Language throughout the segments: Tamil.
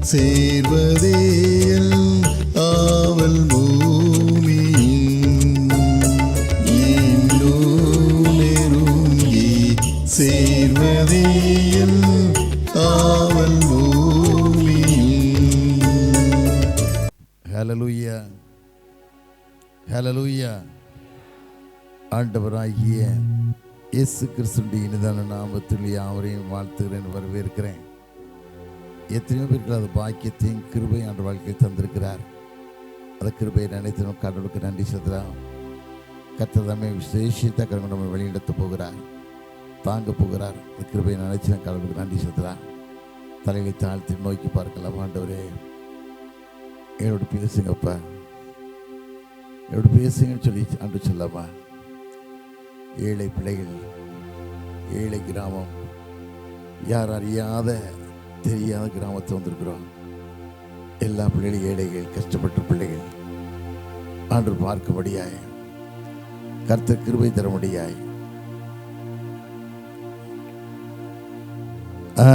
சேர்வதேயல் ஆவல் பூமியின் இன்னும் நெருங்கி சேர்வதேயல் ஆவல் பூமியின். ஹல்லேலூயா, ஹல்லேலூயா. ஆண்டவராகிய இயேசு கிறிஸ்துவின் இனிதான நாமத்தில் யாவரையும் வாழ்த்துகிறேன், வரவேற்கிறேன். எத்தனையோ பேருக்கு அது பாக்கியத்தையும் கிருபை ஆண்டு வாழ்க்கையை தந்திருக்கிறார். அந்த கிருபையை நினைத்து கடவுளுக்கு நன்றி செலுத்தலாம். கர்த்தர் தாமே விசேஷித்த கடவுள் நம்ம வெளியிடத்து போகிறார், தாங்க போகிறார். அந்த கிருபையை நினைச்சு நான் கடவுளுக்கு நன்றி செலுத்தலாம். தலையை தாழ்த்தி நோக்கி பார்க்கலாம். ஆண்டவரே, என்னோட பேசுங்கப்பா, என்னோட பேசுங்கன்னு சொல்லி அன்று சொல்லாமா. ஏழை பிள்ளைகள், ஏழை கிராமம், யார் அறியாத தெரியாத கிராமத்தை வந்திருக்கிறோம். எல்லா பிள்ளைகளும் ஏழைகள், கஷ்டப்பட்ட பிள்ளைகள். ஆண்டவர் பார்க்கும்படியாய், கர்த்தர் கிருபை தரும்படியாய்,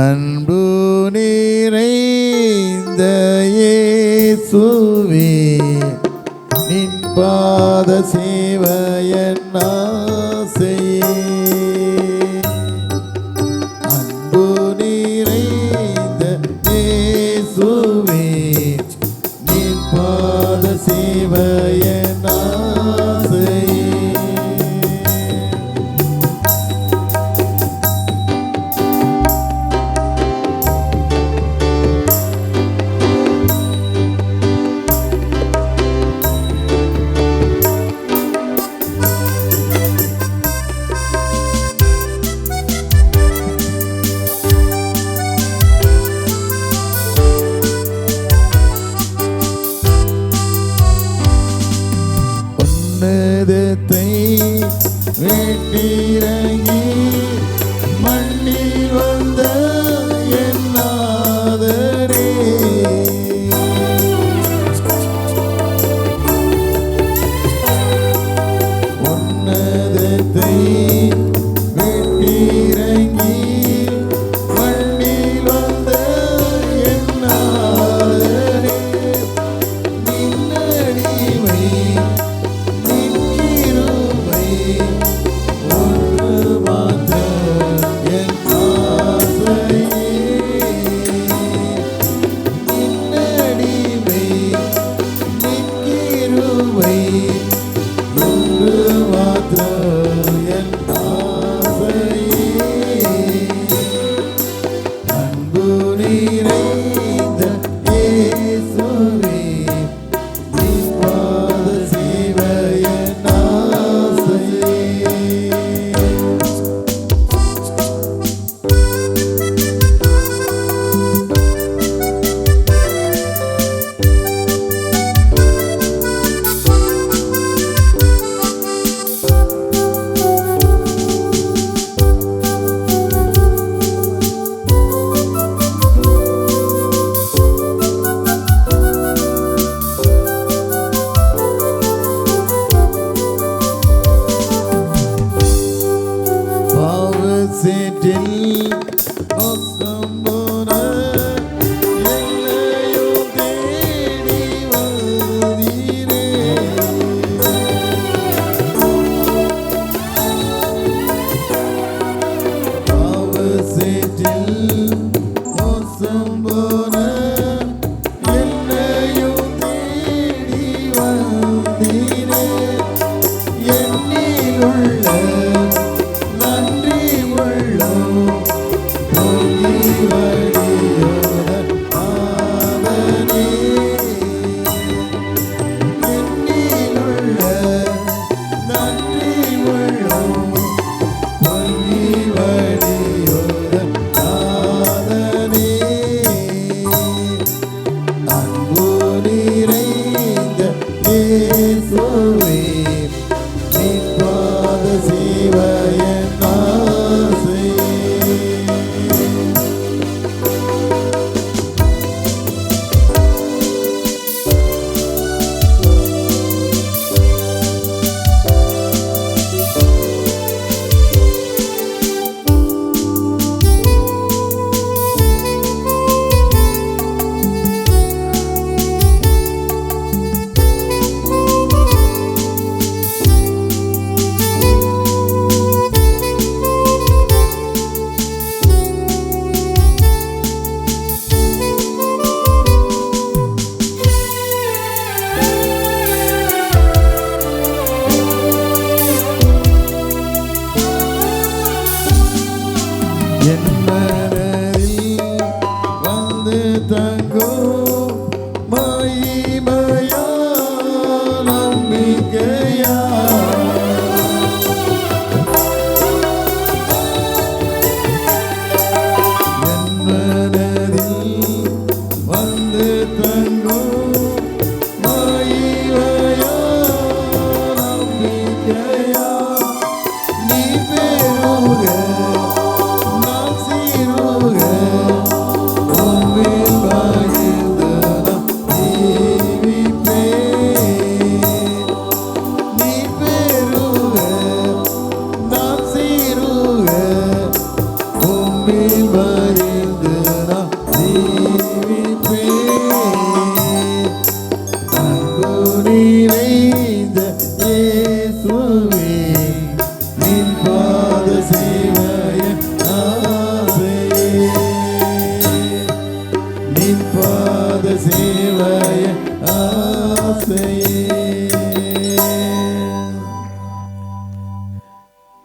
அன்பு நிறைந்த இயேசுவே, நின் பாத சேவையன் ஆசையே. அன்பு நிறைந்த இயேசுவே, நின் பாத சேவையன் ஆசையே. உன்னதத்தை வெட்டிறங்கி மண்ணில் வந்த என் நாதரே, உன்னதத்தை வெட்டிறங்கி மண்ணில் வந்த என் நாதரே, நின்னடிமை நன்றி உள்ளம்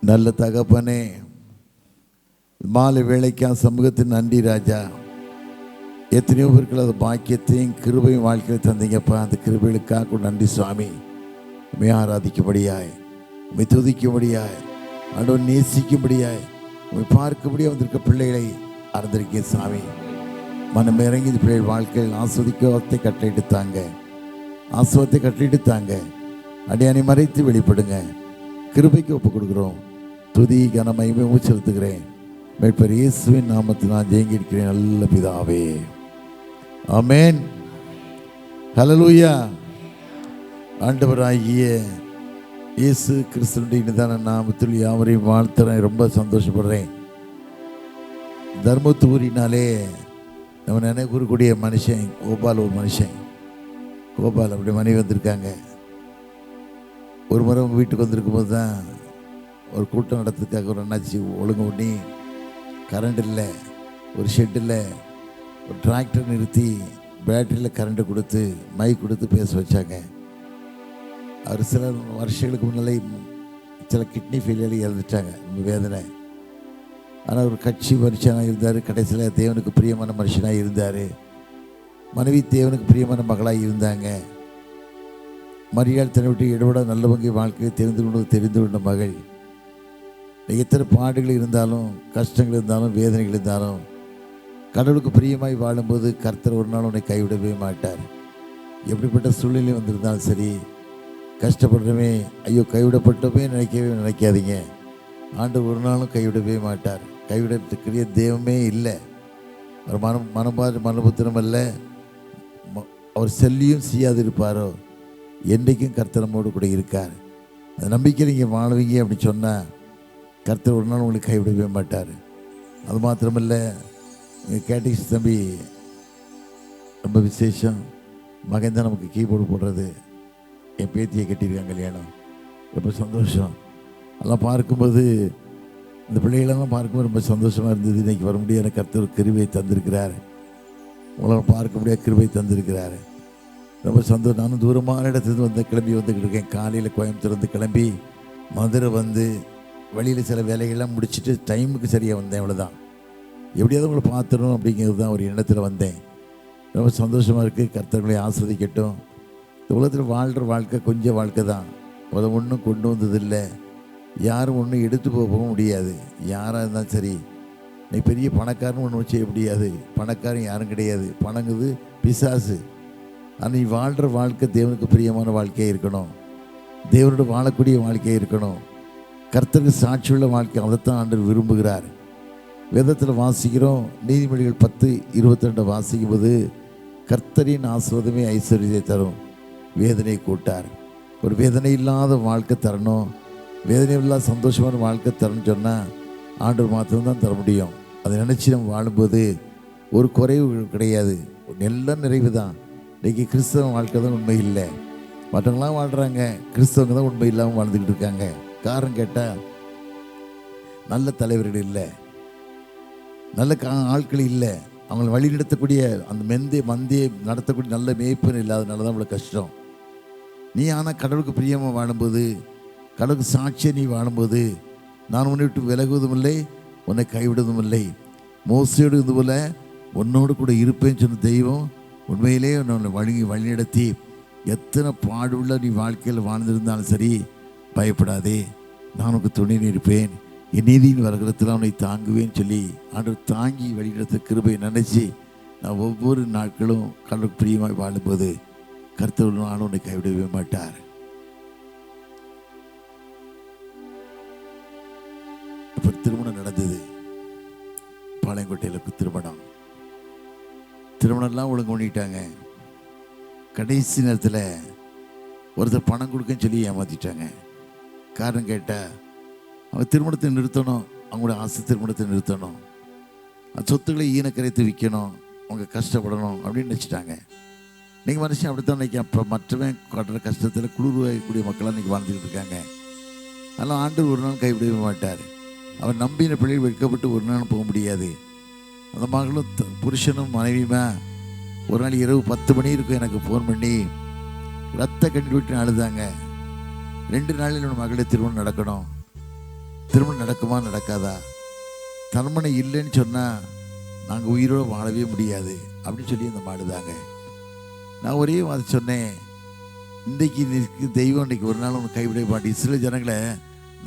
நல்ல தகப்பனே, மாலை வேலைக்கா சமூகத்தின் நன்றி ராஜா. எத்தனையோ பேருக்கு அது பாக்கியத்தையும் கிருபையும் வாழ்க்கையில் தந்தீங்கப்பா. அந்த கிருபைகளுக்காக நன்றி சுவாமி. உண்மை ஆராதிக்கும்படியாய், உண்மை துதிக்கும்படியாய், ஆண்டவர் நேசிக்கும்படியாய், உண்மை பார்க்கும்படியாக வந்திருக்க பிள்ளைகளை அறிந்திருக்கே சாமி. மனம் இறங்கி இந்த பிள்ளைகள் வாழ்க்கையில் ஆஸ்வதிக்கத்தை கட்டளையிட்டுத்தாங்க, ஆசுவத்தை கட்டளையிட்டுத்தாங்க. அடியானை மறைத்து வெளிப்படுங்க. கிருபைக்கு ஒப்புக் கொடுக்குறோம். துதி கனமையுமே செலுத்துகிறேன். மேற்பர் இயேசுவின் நாமத்தில் நான் ஜெயங்கிருக்கிறேன் நல்ல பிதாவே, ஆமென். ஹல்லேலூயா. ஆண்டவராகிய இயேசு கிறிஸ்துவின் இனிதான நாமத்தில் யாவரையும் வாழ்த்துறேன். ரொம்ப சந்தோஷப்படுறேன். தர்மத்தூரினாலே நம்ம நினைக்கூறக்கூடிய மனுஷன் கோபால், ஒரு மனுஷன் கோபால், அப்படி மனைவி வந்திருக்காங்க. ஒரு முறை உங்கள் வீட்டுக்கு வந்திருக்கும் போது தான் ஒரு கூட்டம் நடத்துறதுக்காக ஒரு அண்ணாச்சி ஒழுங்கு பண்ணி கரண்ட் இல்லை, ஒரு ஷெட்டில் ஒரு டிராக்டர் நிறுத்தி பேட்டரியில் கரண்ட்டு கொடுத்து மைக் கொடுத்து பேச வச்சாங்க. அவர் சில வருஷங்களுக்கு முன்னாலே சில கிட்னி ஃபெயிலியர் இறந்துட்டாங்க. ரொம்ப வேதனை. ஆனால் ஒரு கட்சி மனுஷனாக இருந்தார். கடைசியில் தேவனுக்கு பிரியமான மனுஷனாக இருந்தார். மனைவி தேவனுக்கு பிரியமான மகளாக இருந்தாங்க. மரியாள் தன்னை விட்டு இடவிட நல்லவங்க வாழ்க்கையை தெரிந்து கொண்ட மகள். எத்தனை பாடுகள் இருந்தாலும், கஷ்டங்கள் இருந்தாலும், வேதனைகள் இருந்தாலும், கடவுளுக்கு பிரியமாய் வாழும்போது கர்த்தர் ஒரு நாள் உன்னை கைவிடவே மாட்டார். எப்படிப்பட்ட சூழ்நிலை வந்திருந்தாலும் சரி, கஷ்டப்படுறவே ஐயோ கைவிடப்பட்டவே நினைக்காதீங்க. ஆண்டவர் ஒரு நாளும் கைவிடவே மாட்டார். கைவிடத்துக்குரிய தெய்வமே இல்லை. அவர் மனபுத்திரம் அல்ல. அவர் செல்லியும் செய்யாது இருப்பாரோ. என்றைக்கும் கர்த்தர் நம்மோடு கூட இருக்கார். அந்த நம்பிக்கை நீங்கள் வாழுவீங்க அப்படின்னு சொன்னால் கர்த்தர் ஒரு நாள் உங்களுக்கு கைவிடவே மாட்டார். அது மாத்திரமல்ல, எங்கள் கேட்டிக்ஸ் தம்பி ரொம்ப விசேஷம். மகன் தான் நமக்கு கீபோர்டு போடுறது. என் பேத்தியை கட்டியிருக்காங்க கல்யாணம். ரொம்ப சந்தோஷம். அதெல்லாம் பார்க்கும்போது, இந்த பிள்ளைகளெல்லாம் பார்க்கும்போது ரொம்ப சந்தோஷமாக இருந்தது. இன்றைக்கி வர முடியாத கர்த்தர் கிருபையை தந்திருக்கிறார். உங்களை பார்க்க முடியாத கிருபையை தந்திருக்கிறார். ரொம்ப சந்தோஷம். நானும் தூரமான இடத்துலேருந்து கிளம்பி வந்துக்கிட்டு இருக்கேன். காலையில் கோயம்புத்தூர்லேருந்து கிளம்பி மதுரை வந்து வழியில் சில வேலைகள்லாம் முடிச்சுட்டு டைமுக்கு சரியாக வந்தேன். அவ்வளோதான். எப்படியாவது உங்களை பார்த்துடணும் அப்படிங்கிறது தான் ஒரு எண்ணத்தில் வந்தேன். ரொம்ப சந்தோஷமாக இருக்குது. கர்த்தர்களை ஆஸ்வதிக்கட்டும். இந்த உலகத்தில் வாழ்கிற வாழ்க்கை கொஞ்சம் வாழ்க்கை தான். அதை ஒன்றும் கொண்டு வந்ததில்லை. யாரும் ஒன்றும் எடுத்து போகவும் முடியாது. யாராக இருந்தாலும் சரி, நீ பெரிய பணக்காரன் ஒன்றும் செய்ய முடியாது. பணக்காரன் யாரும் கிடையாது. பணங்குது பிசாசு. ஆனால் நீ வாழ்கிற வாழ்க்கை தேவனுக்கு பிரியமான வாழ்க்கையாக இருக்கணும். தேவனோட வாழக்கூடிய வாழ்க்கையாக இருக்கணும். கர்த்தருக்கு சாட்சியுள்ள வாழ்க்கை, அதைத்தான் ஆண்டவர் விரும்புகிறார். வேதத்தில் வாசிக்கிறோம். நீதிமொழிகள் 10:22 வாசிக்கும்போது, கர்த்தரின் ஆசீர்வாதமே ஐஸ்வர்யத்தை தரும், வேதனை கூட்டார். ஒரு வேதனை இல்லாத வாழ்க்கை தரணும், வேதனை இல்லாத சந்தோஷமான வாழ்க்கை தரணும்னு சொன்னால் ஆண்டவர் மாத்திரம்தான் தர முடியும். அதை நினச்சி நம்ம வாழும்போது ஒரு குறைவு கிடையாது, எல்லாம் நிறைவு தான். இன்றைக்கி கிறிஸ்தவ வாழ்க்கை தான் உண்மை இல்லை. மற்றவங்களாம் வாழ்கிறாங்க, கிறிஸ்தவங்க தான் உண்மை இல்லாமல் வாழ்ந்துக்கிட்டு இருக்காங்க. காரணம் கேட்டால், நல்ல தலைவர்கள் இல்லை, நல்ல ஆட்கள் இல்லை, அவங்களை வழி நடத்தக்கூடிய அந்த மந்தியை நடத்தக்கூடிய நல்ல மேய்ப்பன் இல்லாதனால தான் இவ்வளோ கஷ்டம். நீ ஆனால் கடவுளுக்கு பிரியமாக வாழும்போது, கடவுளுக்கு சாட்சியை நீ வாழும்போது, நான் உன்னை விட்டு விலகுவதும் இல்லை, உன்னை கைவிடுவதும் இல்லை, மோசையோடு இது போல உன்னோடு கூட இருப்பேன்னு சொன்ன தெய்வம் உண்மையிலே உன்னை வழி நடத்தி எத்தனை பாடுள்ள நீ வாழ்க்கையில் வாழ்ந்திருந்தாலும் சரி, பயப்படாதே, நான் உனக்கு துணை இருப்பேன், என் நீதியின் வருகிறத்தில் அவனை தாங்குவேன்னு சொல்லி ஆண்டவர் தாங்கி வழிநடத்த கிருபையை நினைச்சு நான் ஒவ்வொரு நாட்களும் கடவுளுக்கு பிரியமாய் வாழும்போது கர்த்தர் நானும் உன்னை கைவிடவே மாட்டார். இப்போ திருமணம் நடந்தது. பாளையங்கோட்டையில் திருமணம்லாம் ஒழுங்கு பண்ணிட்டாங்க. கடைசி நேரத்தில் ஒருத்தர் பணம் கொடுக்கன்னு சொல்லி ஏமாற்றிட்டாங்க. காரணம் கேட்டால், அவங்க திருமணத்தை நிறுத்தணும், அவங்களோட ஆசை திருமணத்தை நிறுத்தணும், சொத்துக்களை ஈனக்கரைத்து விற்கணும், அவங்க கஷ்டப்படணும் அப்படின்னு நினச்சிட்டாங்க. இன்றைக்கி மனுஷன் அப்படி தான் நினைக்க. அப்போ மற்றவன் கட்டுற கஷ்டத்தில் குளிர்வாயக்கூடிய மக்களாக இன்றைக்கி வாழ்ந்துக்கிட்டு இருக்காங்க. அதெல்லாம் ஆண்டவர் ஒரு நாள் கைவிடவே மாட்டார். அவர் நம்பின பிள்ளைகள் வெட்கப்பட்டு ஒரு நாள் போக முடியாது. அந்த மகளும் புருஷனும் மனைவியுமா ஒரு நாள் இரவு 10 மணி இருக்கும் எனக்கு ஃபோன் பண்ணி ரத்த கண்ணீர் விட்டு அழுதாங்க. 2 நாளில் என்னோட மகளை திருமணம் நடக்கணும், திருமணம் நடக்குமா நடக்காதா? திருமணம் இல்லைன்னு சொன்னால் நாங்கள் உயிரோடு வாழவே முடியாது அப்படின்னு சொல்லி அந்த மாடுதாங்க. நான் ஒரே வாதி சொன்னேன், இன்றைக்கு தெய்வம் இன்றைக்கி ஒரு நாள் ஒன்று கைவிட மாட்டேன். இஸ்ரேல் ஜனங்களை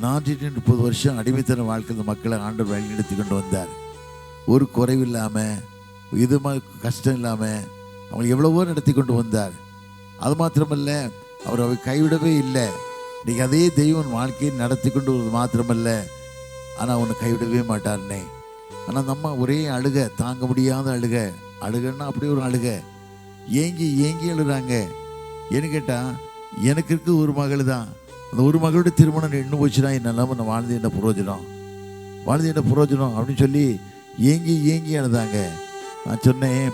430 வருஷம் அடிமைத்தன வாழ்க்கை இந்த மக்களை ஆண்டவர் வழி நடத்தி கொண்டு வந்தார். ஒரு குறைவு இல்லாமல், எதுவுமே கஷ்டம் இல்லாமல் அவங்க எவ்வளவோ நடத்தி கொண்டு வந்தார். அது மாத்திரமல்ல, அவர் அவை கைவிடவே இல்லை. இன்றைக்கி அதே தெய்வம் வாழ்க்கையை நடத்தி கொண்டு வருவது மாத்திரமல்ல, ஆனால் அவனை கைவிடவே மாட்டார்னே. ஆனால் அந்த அம்மா ஒரே அழுக, தாங்க முடியாத அழுகன்னா அப்படியே ஒரு அழுக, ஏங்கி ஏங்கி அழுகிறாங்க. ஏன்னு கேட்டால், எனக்கு இருக்க ஒரு மகள் தான், அந்த ஒரு மகளோட திருமணம் நின்று போச்சுன்னா என்னெல்லாம நான் வாழ்ந்து என்ன பிரயோஜனம் அப்படின்னு சொல்லி ஏங்கி ஏங்கி அழுதாங்க. நான் சொன்னேன்,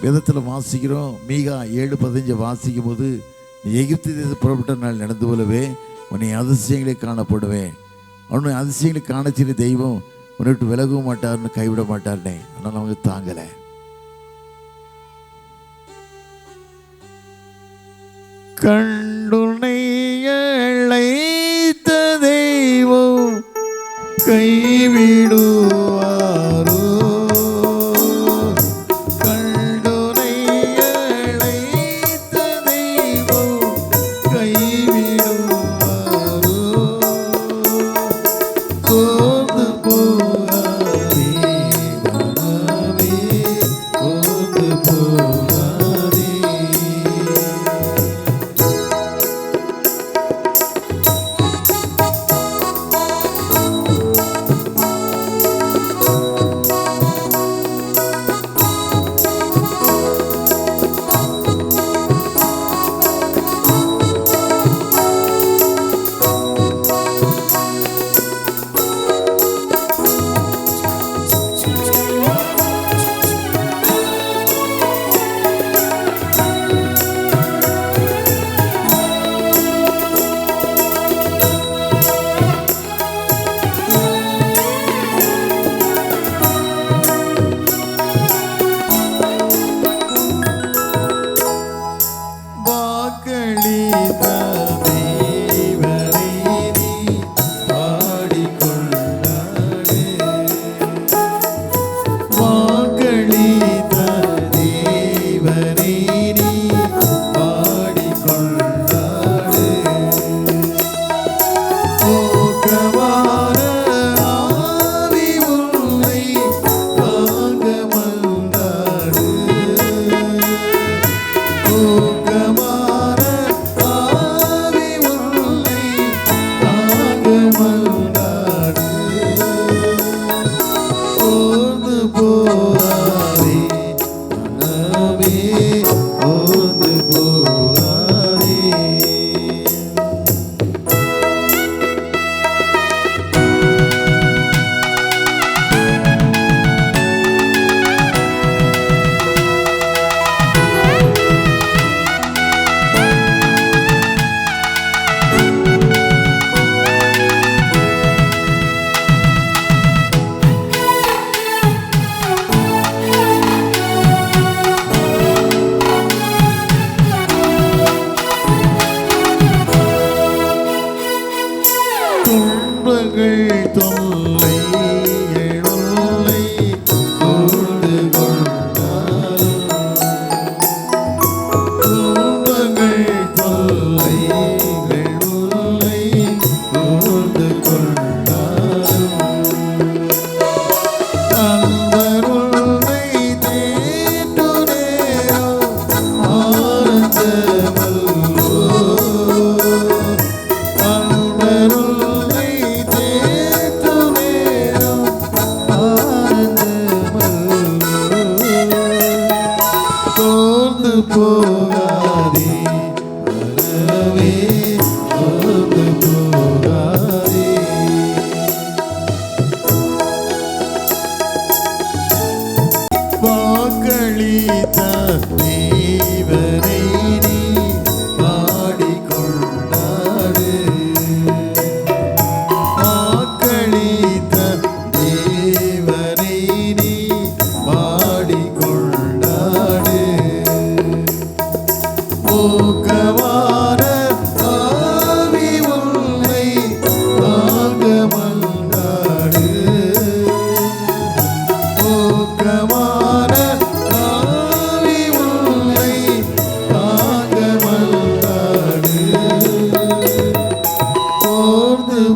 வேதத்தில் வாசிக்கிறோம், மீகா 7:15 வாசிக்கும் போது, எகிப்து தேசம் புறப்பட்ட நாள் நடந்து போலவே உன்னை அதிசயங்களை காணப்படுவேன், அவனை அதிசயங்களை காணச்சிற தெய்வம் உன்னை விட்டு விலகவும் மாட்டார்னு கைவிட மாட்டார்னே. அதனால் அவங்க தாங்கலை. கண்டுனை அழைத்த தெய்வம் கைவிடுவாரோ? கண்டுனை அழைத்த தெய்வம் கைவிடுவாரோ? சோர்ந்து போகாதே மனமே, சோர்ந்து போகாதே.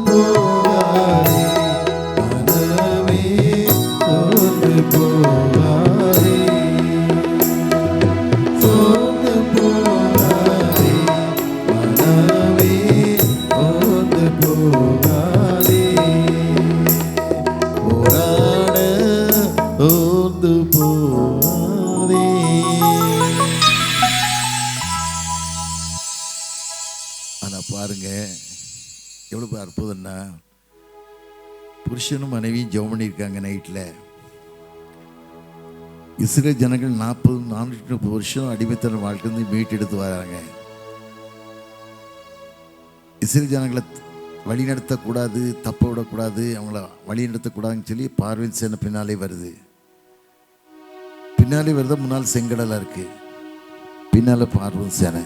போகாதே மனமே சோர்ந்து போகாதே சோர்ந்து போகாதே மனமே சோர்ந்து போகாதே போராட சோர்ந்து போகாதே. ஆனா பாருங்க எவ்வளவு அற்புதம்னா, புருஷனும் மனைவியும் ஜெபம் பண்ணியிருக்காங்க நைட்டில். இஸ்ரேல் ஜனங்கள் 430 வருஷம் அடிமைத்தன வாழ்க்கையிலிருந்து மீட்டெடுத்து வராங்க. இஸ்ரேல் ஜனங்களை வழி நடத்தக்கூடாது, தப்ப விடக்கூடாது, அவங்கள வழி நடத்தக்கூடாதுன்னு சொல்லி பார்வையில் சேனை பின்னாலே வருது. பின்னாலே வருது, முன்னால் செங்கடலாக இருக்கு, பின்னால பார்வையில் சேனை.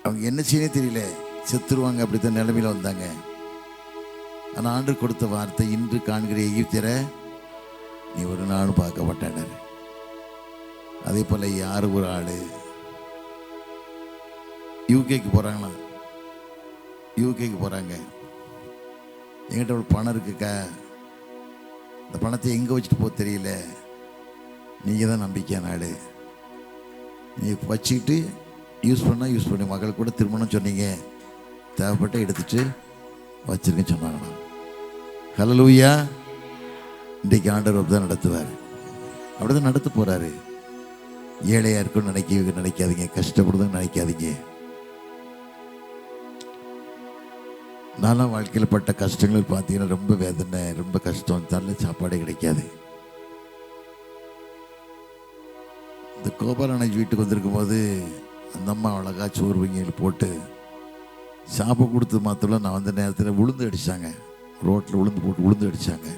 அவங்க என்ன செய்யனே தெரியல, செத்துருவாங்க அப்படித்தான் நிலைமையில வந்தாங்க. ஆனால் ஆண்டவர் கொடுத்த வார்த்தை, இன்று காண்கிற எகிப்தியரை நீ ஒரு நாளும் பார்க்க மாட்டானார். அதே போல யார் ஒரு ஆள் யூகேக்கு போகிறாங்களா, யூகேக்கு போகிறாங்க. எங்கிட்ட ஒரு பணம் இருக்குக்கா, இந்த பணத்தை எங்கே வச்சுட்டு போக தெரியல, நீங்கள் தான் நம்பிக்கையான ஆள், நீங்கள் வச்சுக்கிட்டு யூஸ் பண்ணால் யூஸ் பண்ணி மகள் கூட திருமணம் சொன்னீங்க, தேவைப்பட்ட எடுத்துட்டு வச்சிருக்கேன்னு சொன்னாங்கண்ணா. ஹல்லேலூயா. இன்றைக்கு ஆண்டவர் அப்படி தான் நடத்துவார், அப்படி தான் நடத்த போகிறாரு. ஏழையாக இருக்குன்னு நினைக்காதீங்க, கஷ்டப்படுதுன்னு நினைக்காதீங்க. நான்லாம் வாழ்க்கையில் பட்ட கஷ்டங்கள் பார்த்தீங்கன்னா ரொம்ப வேதனை, ரொம்ப கஷ்டம், நல்ல சாப்பாடே கிடைக்காது. இந்த கோபாலநாஜ் வீட்டுக்கு வந்திருக்கும் போது அந்த அம்மா அழகா சோறு வங்கியில் போட்டு சாப்பை கொடுத்து மாத்திரம் நான் வந்த நேரத்தில் உளுந்து அடித்தாங்க, ரோட்டில் உளுந்து போட்டு உளுந்து அடித்தாங்க.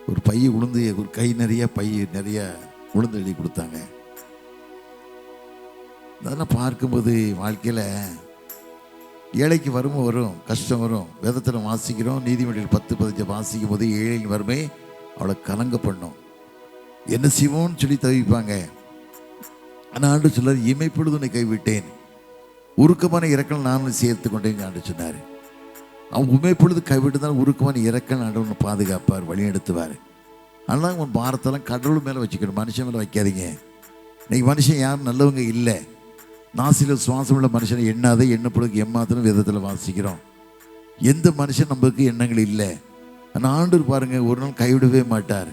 ஒரு பைய உளுந்து, ஒரு கை நிறைய நிறைய உளுந்து எழுதி கொடுத்தாங்க. அதெல்லாம் பார்க்கும்போது வாழ்க்கையில் ஏழைக்கு வறுமை வரும், கஷ்டம் வரும். வேதத்தில் வாசிக்கிறோம், நீதிமொழிகள் 10-15 வாசிக்கும் போது ஏழையின் வறுமை அவளை கலங்க பண்ணும், என்ன செய்வோன்னு சொல்லி தவிப்பாங்க. ஆனால் ஆண்டு சொல்லார், இமைப்பொழுது உன்னை கைவிட்டேன், உருக்கமான இறக்கல் நான் சேர்த்து கொண்டேன் ஆண்டு சொன்னார். அவன் உண்மைப்பொழுது கைவிட்டு தான் உருக்கமான இறக்கல் ஆண்டு ஒன்று பாதுகாப்பார், வழி எடுத்துவார். அதனால் உன் பாரத்தெல்லாம் கடவுள் மேலே வச்சுக்கணும், மனுஷன் மேலே வைக்காதீங்க. இன்னைக்கு மனுஷன் யாரும் நல்லவங்க இல்லை. நாசியில் சுவாசம் உள்ள மனுஷனை எண்ணாத எண்ணப்படுக்கு எம்மாத்திரம் விதத்தில் வாசிக்கிறோம். எந்த மனுஷன் நம்மளுக்கு எண்ணங்கள் இல்லை. ஆனால் ஆண்டவர் பாருங்க, ஒரு நாள் கைவிடவே மாட்டார்.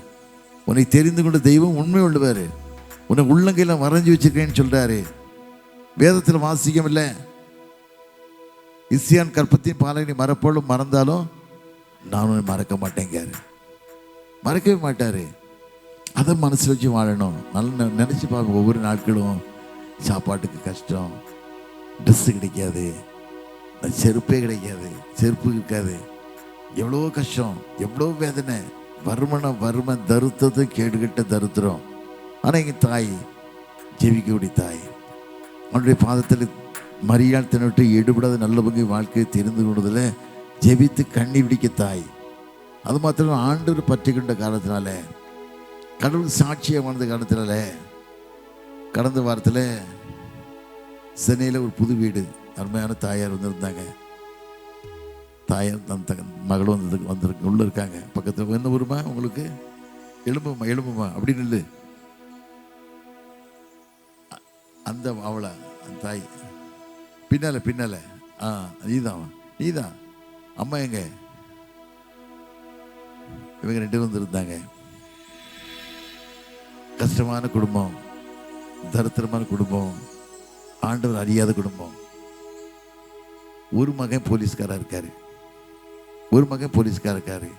உன்னை தெரிந்து கொண்ட தெய்வம் உண்மை உள்ளவர், உன்னை உள்ளங்கையில் வரைஞ்சி வச்சிருக்கேன்னு சொல்றாரு. வேதத்தில் வாசிக்கம் இல்லை, இஸ்யான் கற்பத்தின் பாலனை மறப்போலும் மறந்தாலும் நான் உன்னை மறக்க மாட்டேங்காரு, மறக்கவே மாட்டாரு. அதை மனசில் வச்சு வாழணும். நல்லா நினச்சி பார்க்க, ஒவ்வொரு நாட்களும் சாப்பாட்டுக்கு கஷ்டம், ட்ரெஸ்ஸு கிடைக்காது, செருப்பே கிடைக்காது, செருப்பு இருக்காது, எவ்வளோ கஷ்டம், எவ்வளோ வேதனை, வறுமை தருத்தது கேடுகட்ட தருத்திரம். ஆனால் எங்கள் தாய் ஜெபிக்கக்கூடிய தாய், அவனுடைய பாதத்தில் மரியாள் தினவிட்டு எடுபடாத நல்ல பங்கு வாழ்க்கையை தெரிந்து கொண்டதில் ஜெபித்து கண்ணி பிடிக்க தாய். அது மாத்திரம் ஆண்டவர் பற்றி கொண்ட காரணத்தினால, கடவுள் சாட்சியாக வாழ்ந்த காரணத்தினால, கடந்த வாரத்தில் சென்னையில் ஒரு புது வீடு, அருமையான தாயார் வந்திருந்தாங்க. தாயார் தன் மகளும் வந்திருக்கு, உள்ள இருக்காங்க. பக்கத்தில் என்ன ஊருமா உங்களுக்கு, எலும்புமா அப்படின்னு இல்லை, அந்த அவளை அந்த தாய் பின்னால நீதான் அம்மா எங்க, இவங்க 2 வந்திருந்தாங்க. கஷ்டமான குடும்பம், தரித்திரமான குடும்பம், ஆண்டவர் அறியாத குடும்பம். ஒரு மகன் போலீஸ்காரா இருக்காரு, ஒரு மகன் போலீஸ்காரா இருக்காரு.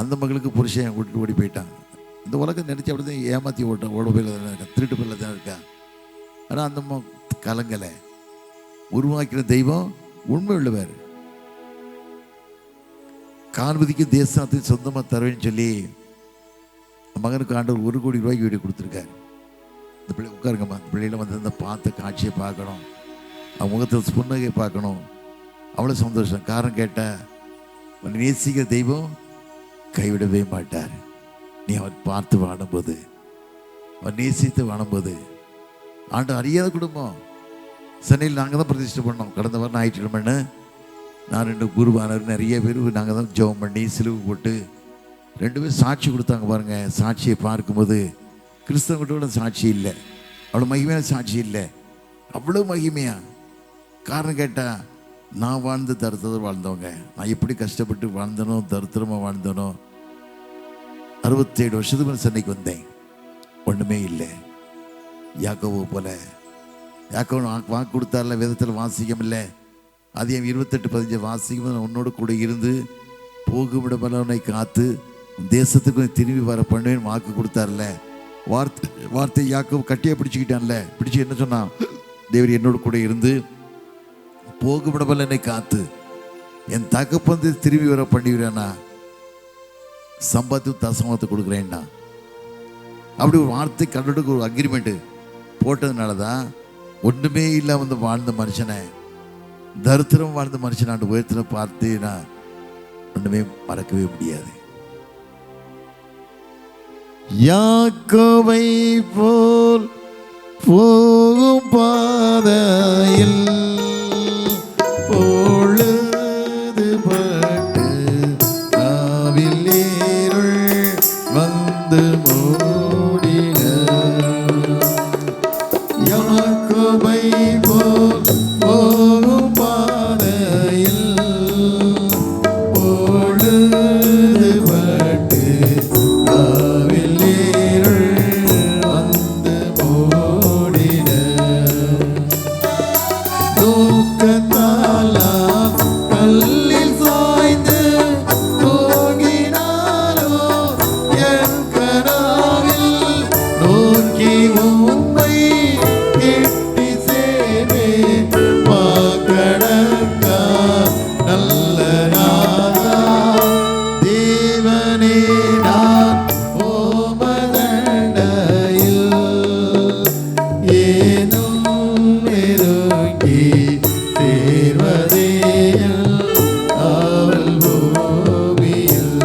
அந்த மகளுக்கு புருஷன் விட்டு ஓடி போயிட்டான். இந்த உலகம் நினைச்சு அப்படிதான் ஏமாத்தி ஓட போயில தான் இருக்கா, திருட்டு போயில தான் இருக்கா. ஆனால் அந்த கலங்கலை. உருவாக்கிற தெய்வம் உண்மை உள்ளவர். காண்பதிக்கு தேசத்தை சொந்தமாக தருவேன்னு சொல்லி மகனுக்கு ஆண்டவர் 1 கோடி ரூபாய்க்கு வீடு கொடுத்துருக்காரு. இந்த பிள்ளை உட்காருங்கம்மா, இந்த பிள்ளையில வந்து இந்த பார்த்த காட்சியை பார்க்கணும், அவன் முகத்தில் புன்னகை பார்க்கணும், அவ்வளோ சந்தோஷம். காரணம் கேட்டால் நேசிக்கிற தெய்வம் கைவிடவே மாட்டார். நீ அவர் பார்த்து வாழும்போது, அவர் நேசித்து வாழும்போது. ஆண்டு அறியாத குடும்பம். சென்னையில் நாங்கள் தான் பிரதிஷ்டை பண்ணோம். கடந்த வாரம் ஞாயிற்றுக்கிழமை நான் 2 குருவானர் நிறைய பேர் நாங்கள் தான் ஜெபம் பண்ணி சிலுவை போட்டு 2 பேர் சாட்சி கொடுத்தாங்க பாருங்கள். சாட்சியை பார்க்கும்போது கிறிஸ்தவங்கிட்ட சாட்சி இல்லை, அவ்வளோ மகிமையான சாட்சி இல்லை, அவ்வளோ மகிமையா. காரணம் கேட்டால் நான் வாழ்ந்த தரித்திரம் வாழ்ந்தவங்க, நான் எப்படி கஷ்டப்பட்டு வாழ்ந்தனோ, தரித்திரமாக வாழ்ந்தனோ. 67 வருஷத்துக்கு மேலே சென்னைக்கு வந்தேன், ஒன்றுமே இல்லை. யாக்கோபு போல, யாக்கோபு வாக்கு கொடுத்தார்ல, வேதத்தில் வாசிக்கம் இல்லை, அதையும் 28:15 வாசிக்கும், உன்னோடு கூட இருந்து போகுமிட பலவனை காத்து தேசத்துக்கு திரும்பி வர பண்ணுவேன் வாக்கு கொடுத்தார்ல. வார்த்தை யாக்கோபு கட்டியை பிடிச்சிக்கிட்டான்ல, பிடிச்சி என்ன சொன்னான்? தேவர் என்னோடு கூட இருந்து போகுமிட பலனை காத்து என் தகப்பந்து திரும்பி வர பண்ணிவிடானா, சம்பாத்தி தசமத்தை கொடுக்குறேன்னா. அப்படி ஒரு வார்த்தை கண்டோடு ஒரு அக்ரிமெண்ட் போட்டதுனால தான் ஒன்றுமே இல்லாமல் வந்து வாழ்ந்த மனுஷனை, தரித்திரம் வாழ்ந்த மனுஷன் உயரத்தில் பார்த்து நான் ஒன்றுமே மறக்கவே முடியாது. யாக்கோபை போல் போகும் பாதையில் பொழுது பட்டு காவில் இருள் வந்து மூடின. யாக்கோபை போல் போகும் பாதையில் பொழுது பட்டு காவில் இருள் வந்து மூடின. தூக்கத்தால் கல்லில் சாய்ந்து தூங்கினாரோ என் கனாவில் நோக்கி உம்மை கிட்டி சேவே வாக்கடக்கா நல்ல நாதா. தேவனே நான் ஓமதண்டையில் ஏனும் நெருங்கி சேர்வதே அவள் பூமியில்.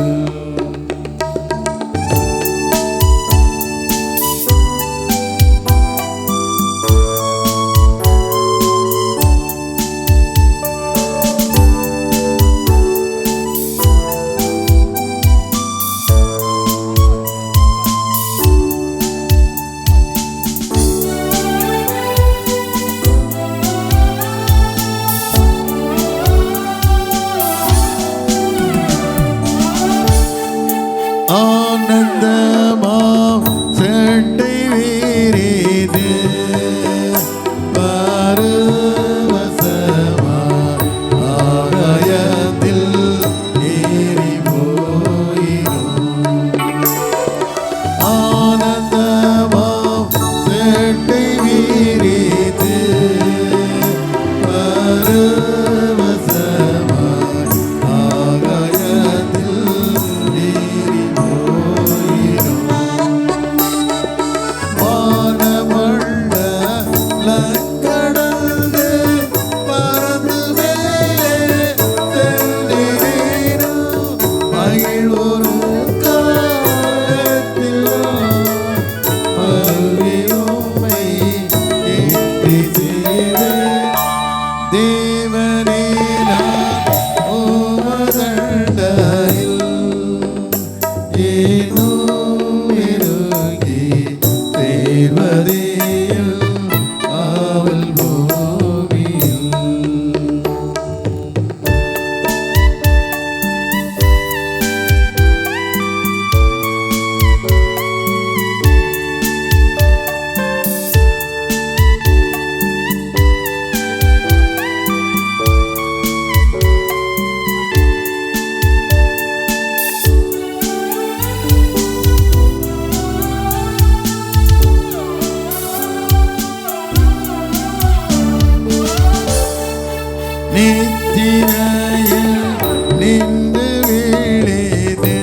ஆனந்தமாம் செண்டை வீரேது பரவசமா ஆகாயத்தில் ஏறி போயிரும். ஆனந்தமாம் செண்டை வீரேது பரவசமா ஆகாயத்தில் ஏறி போயிரும். வானமண்ட லக்கடந்து பறந்து மேலே செல்கிறேனும் மகிழ்வொரு காலத்தில் மறுவி உம்மை ஏற்றி சேவே. தேவனே நான் ஓமதண்டையில் ஏனும் நெருங்கி சேர்வதே அவள் பூமியில். நித்திரையில் நின்று விழித்து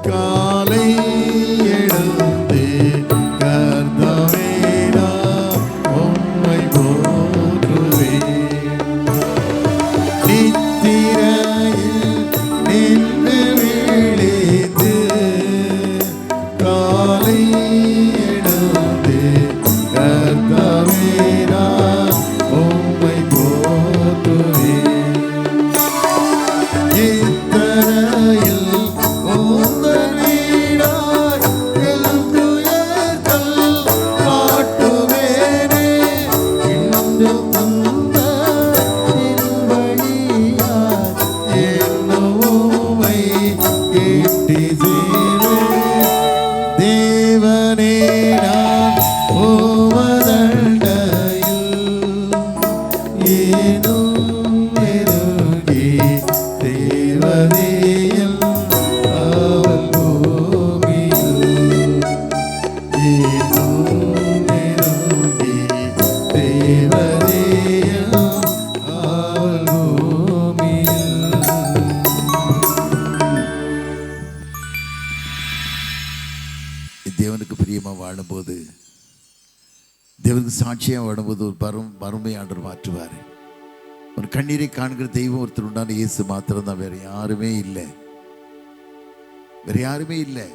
காலை எழுந்து கர்த்தாவே நான் உம்மை போற்றுவேன். நித்திரையில் நின்று விழித்து காலை எழுந்து கர்த்தாவே நான் உம்மை போற்றுவேன். ஏனும் நெருங்கி தேவதேயம் அவள் பூமியில் ஏனும் நெருங்கி தேவதேயம் அவள் பூமியில். தேவனுக்கு பிரியமாக வாழும்போது, தேவனுக்கு சாட்சியாக வாழும்போது ஒரு வறுமை ஆண்டவர் மாற்றுவார். ஒரு கண்ணீரை காண்கிற தெய்வம் ஒருத்தர் உண்டான இயேசு மாத்திரம் தான், வேற யாருமே இல்லை, வேற யாருமே இல்லை.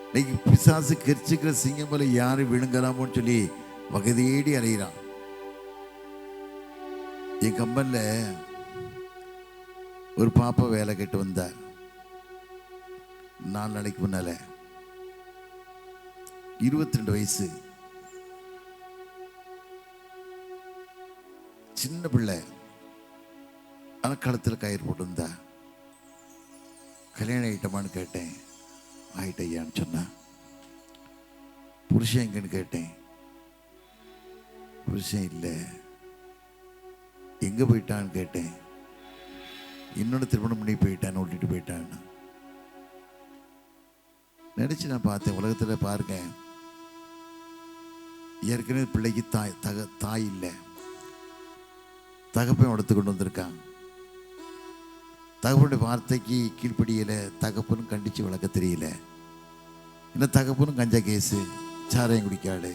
இன்னைக்கு பிசாசு கெரிச்சுக்கிற சிங்கம் போல யாரும் விழுங்கலாமோன்னு சொல்லி வகை தேடி அலைகிறான். என் கம்பெனில ஒரு பாப்பா வேலை கேட்டு வந்தார். 4 நாளைக்கு முன்னால 22 வயசு, சின்ன பிள்ளை. ஆனால் களத்தில் கயிறு போட்டிருந்தா. கல்யாணம் ஆகிட்டமான்னு கேட்டேன். ஆகிட்டையான்னு சொன்னா. புருஷன் எங்கன்னு கேட்டேன். புருஷன் இல்லை. எங்கே போயிட்டான்னு கேட்டேன். இன்னொன்று திருமணம் பண்ணி போயிட்டான்னு விட்டுட்டு போயிட்டான்னு நினச்சி நான் பார்த்தேன். உலகத்தில் பாருங்க, ஏற்கனவே பிள்ளைக்கு தாய் இல்லை, தகப்பன் வளர்த்து கொண்டு வந்திருக்கான். தகப்பனுடைய வார்த்தைக்கு கீழ்ப்படியலை, தகப்பனும் கண்டித்து வளர்க்க தெரியல. இன்னும் தகப்பனும் கஞ்சா கேஸு, சாராயம் குடிக்காடு.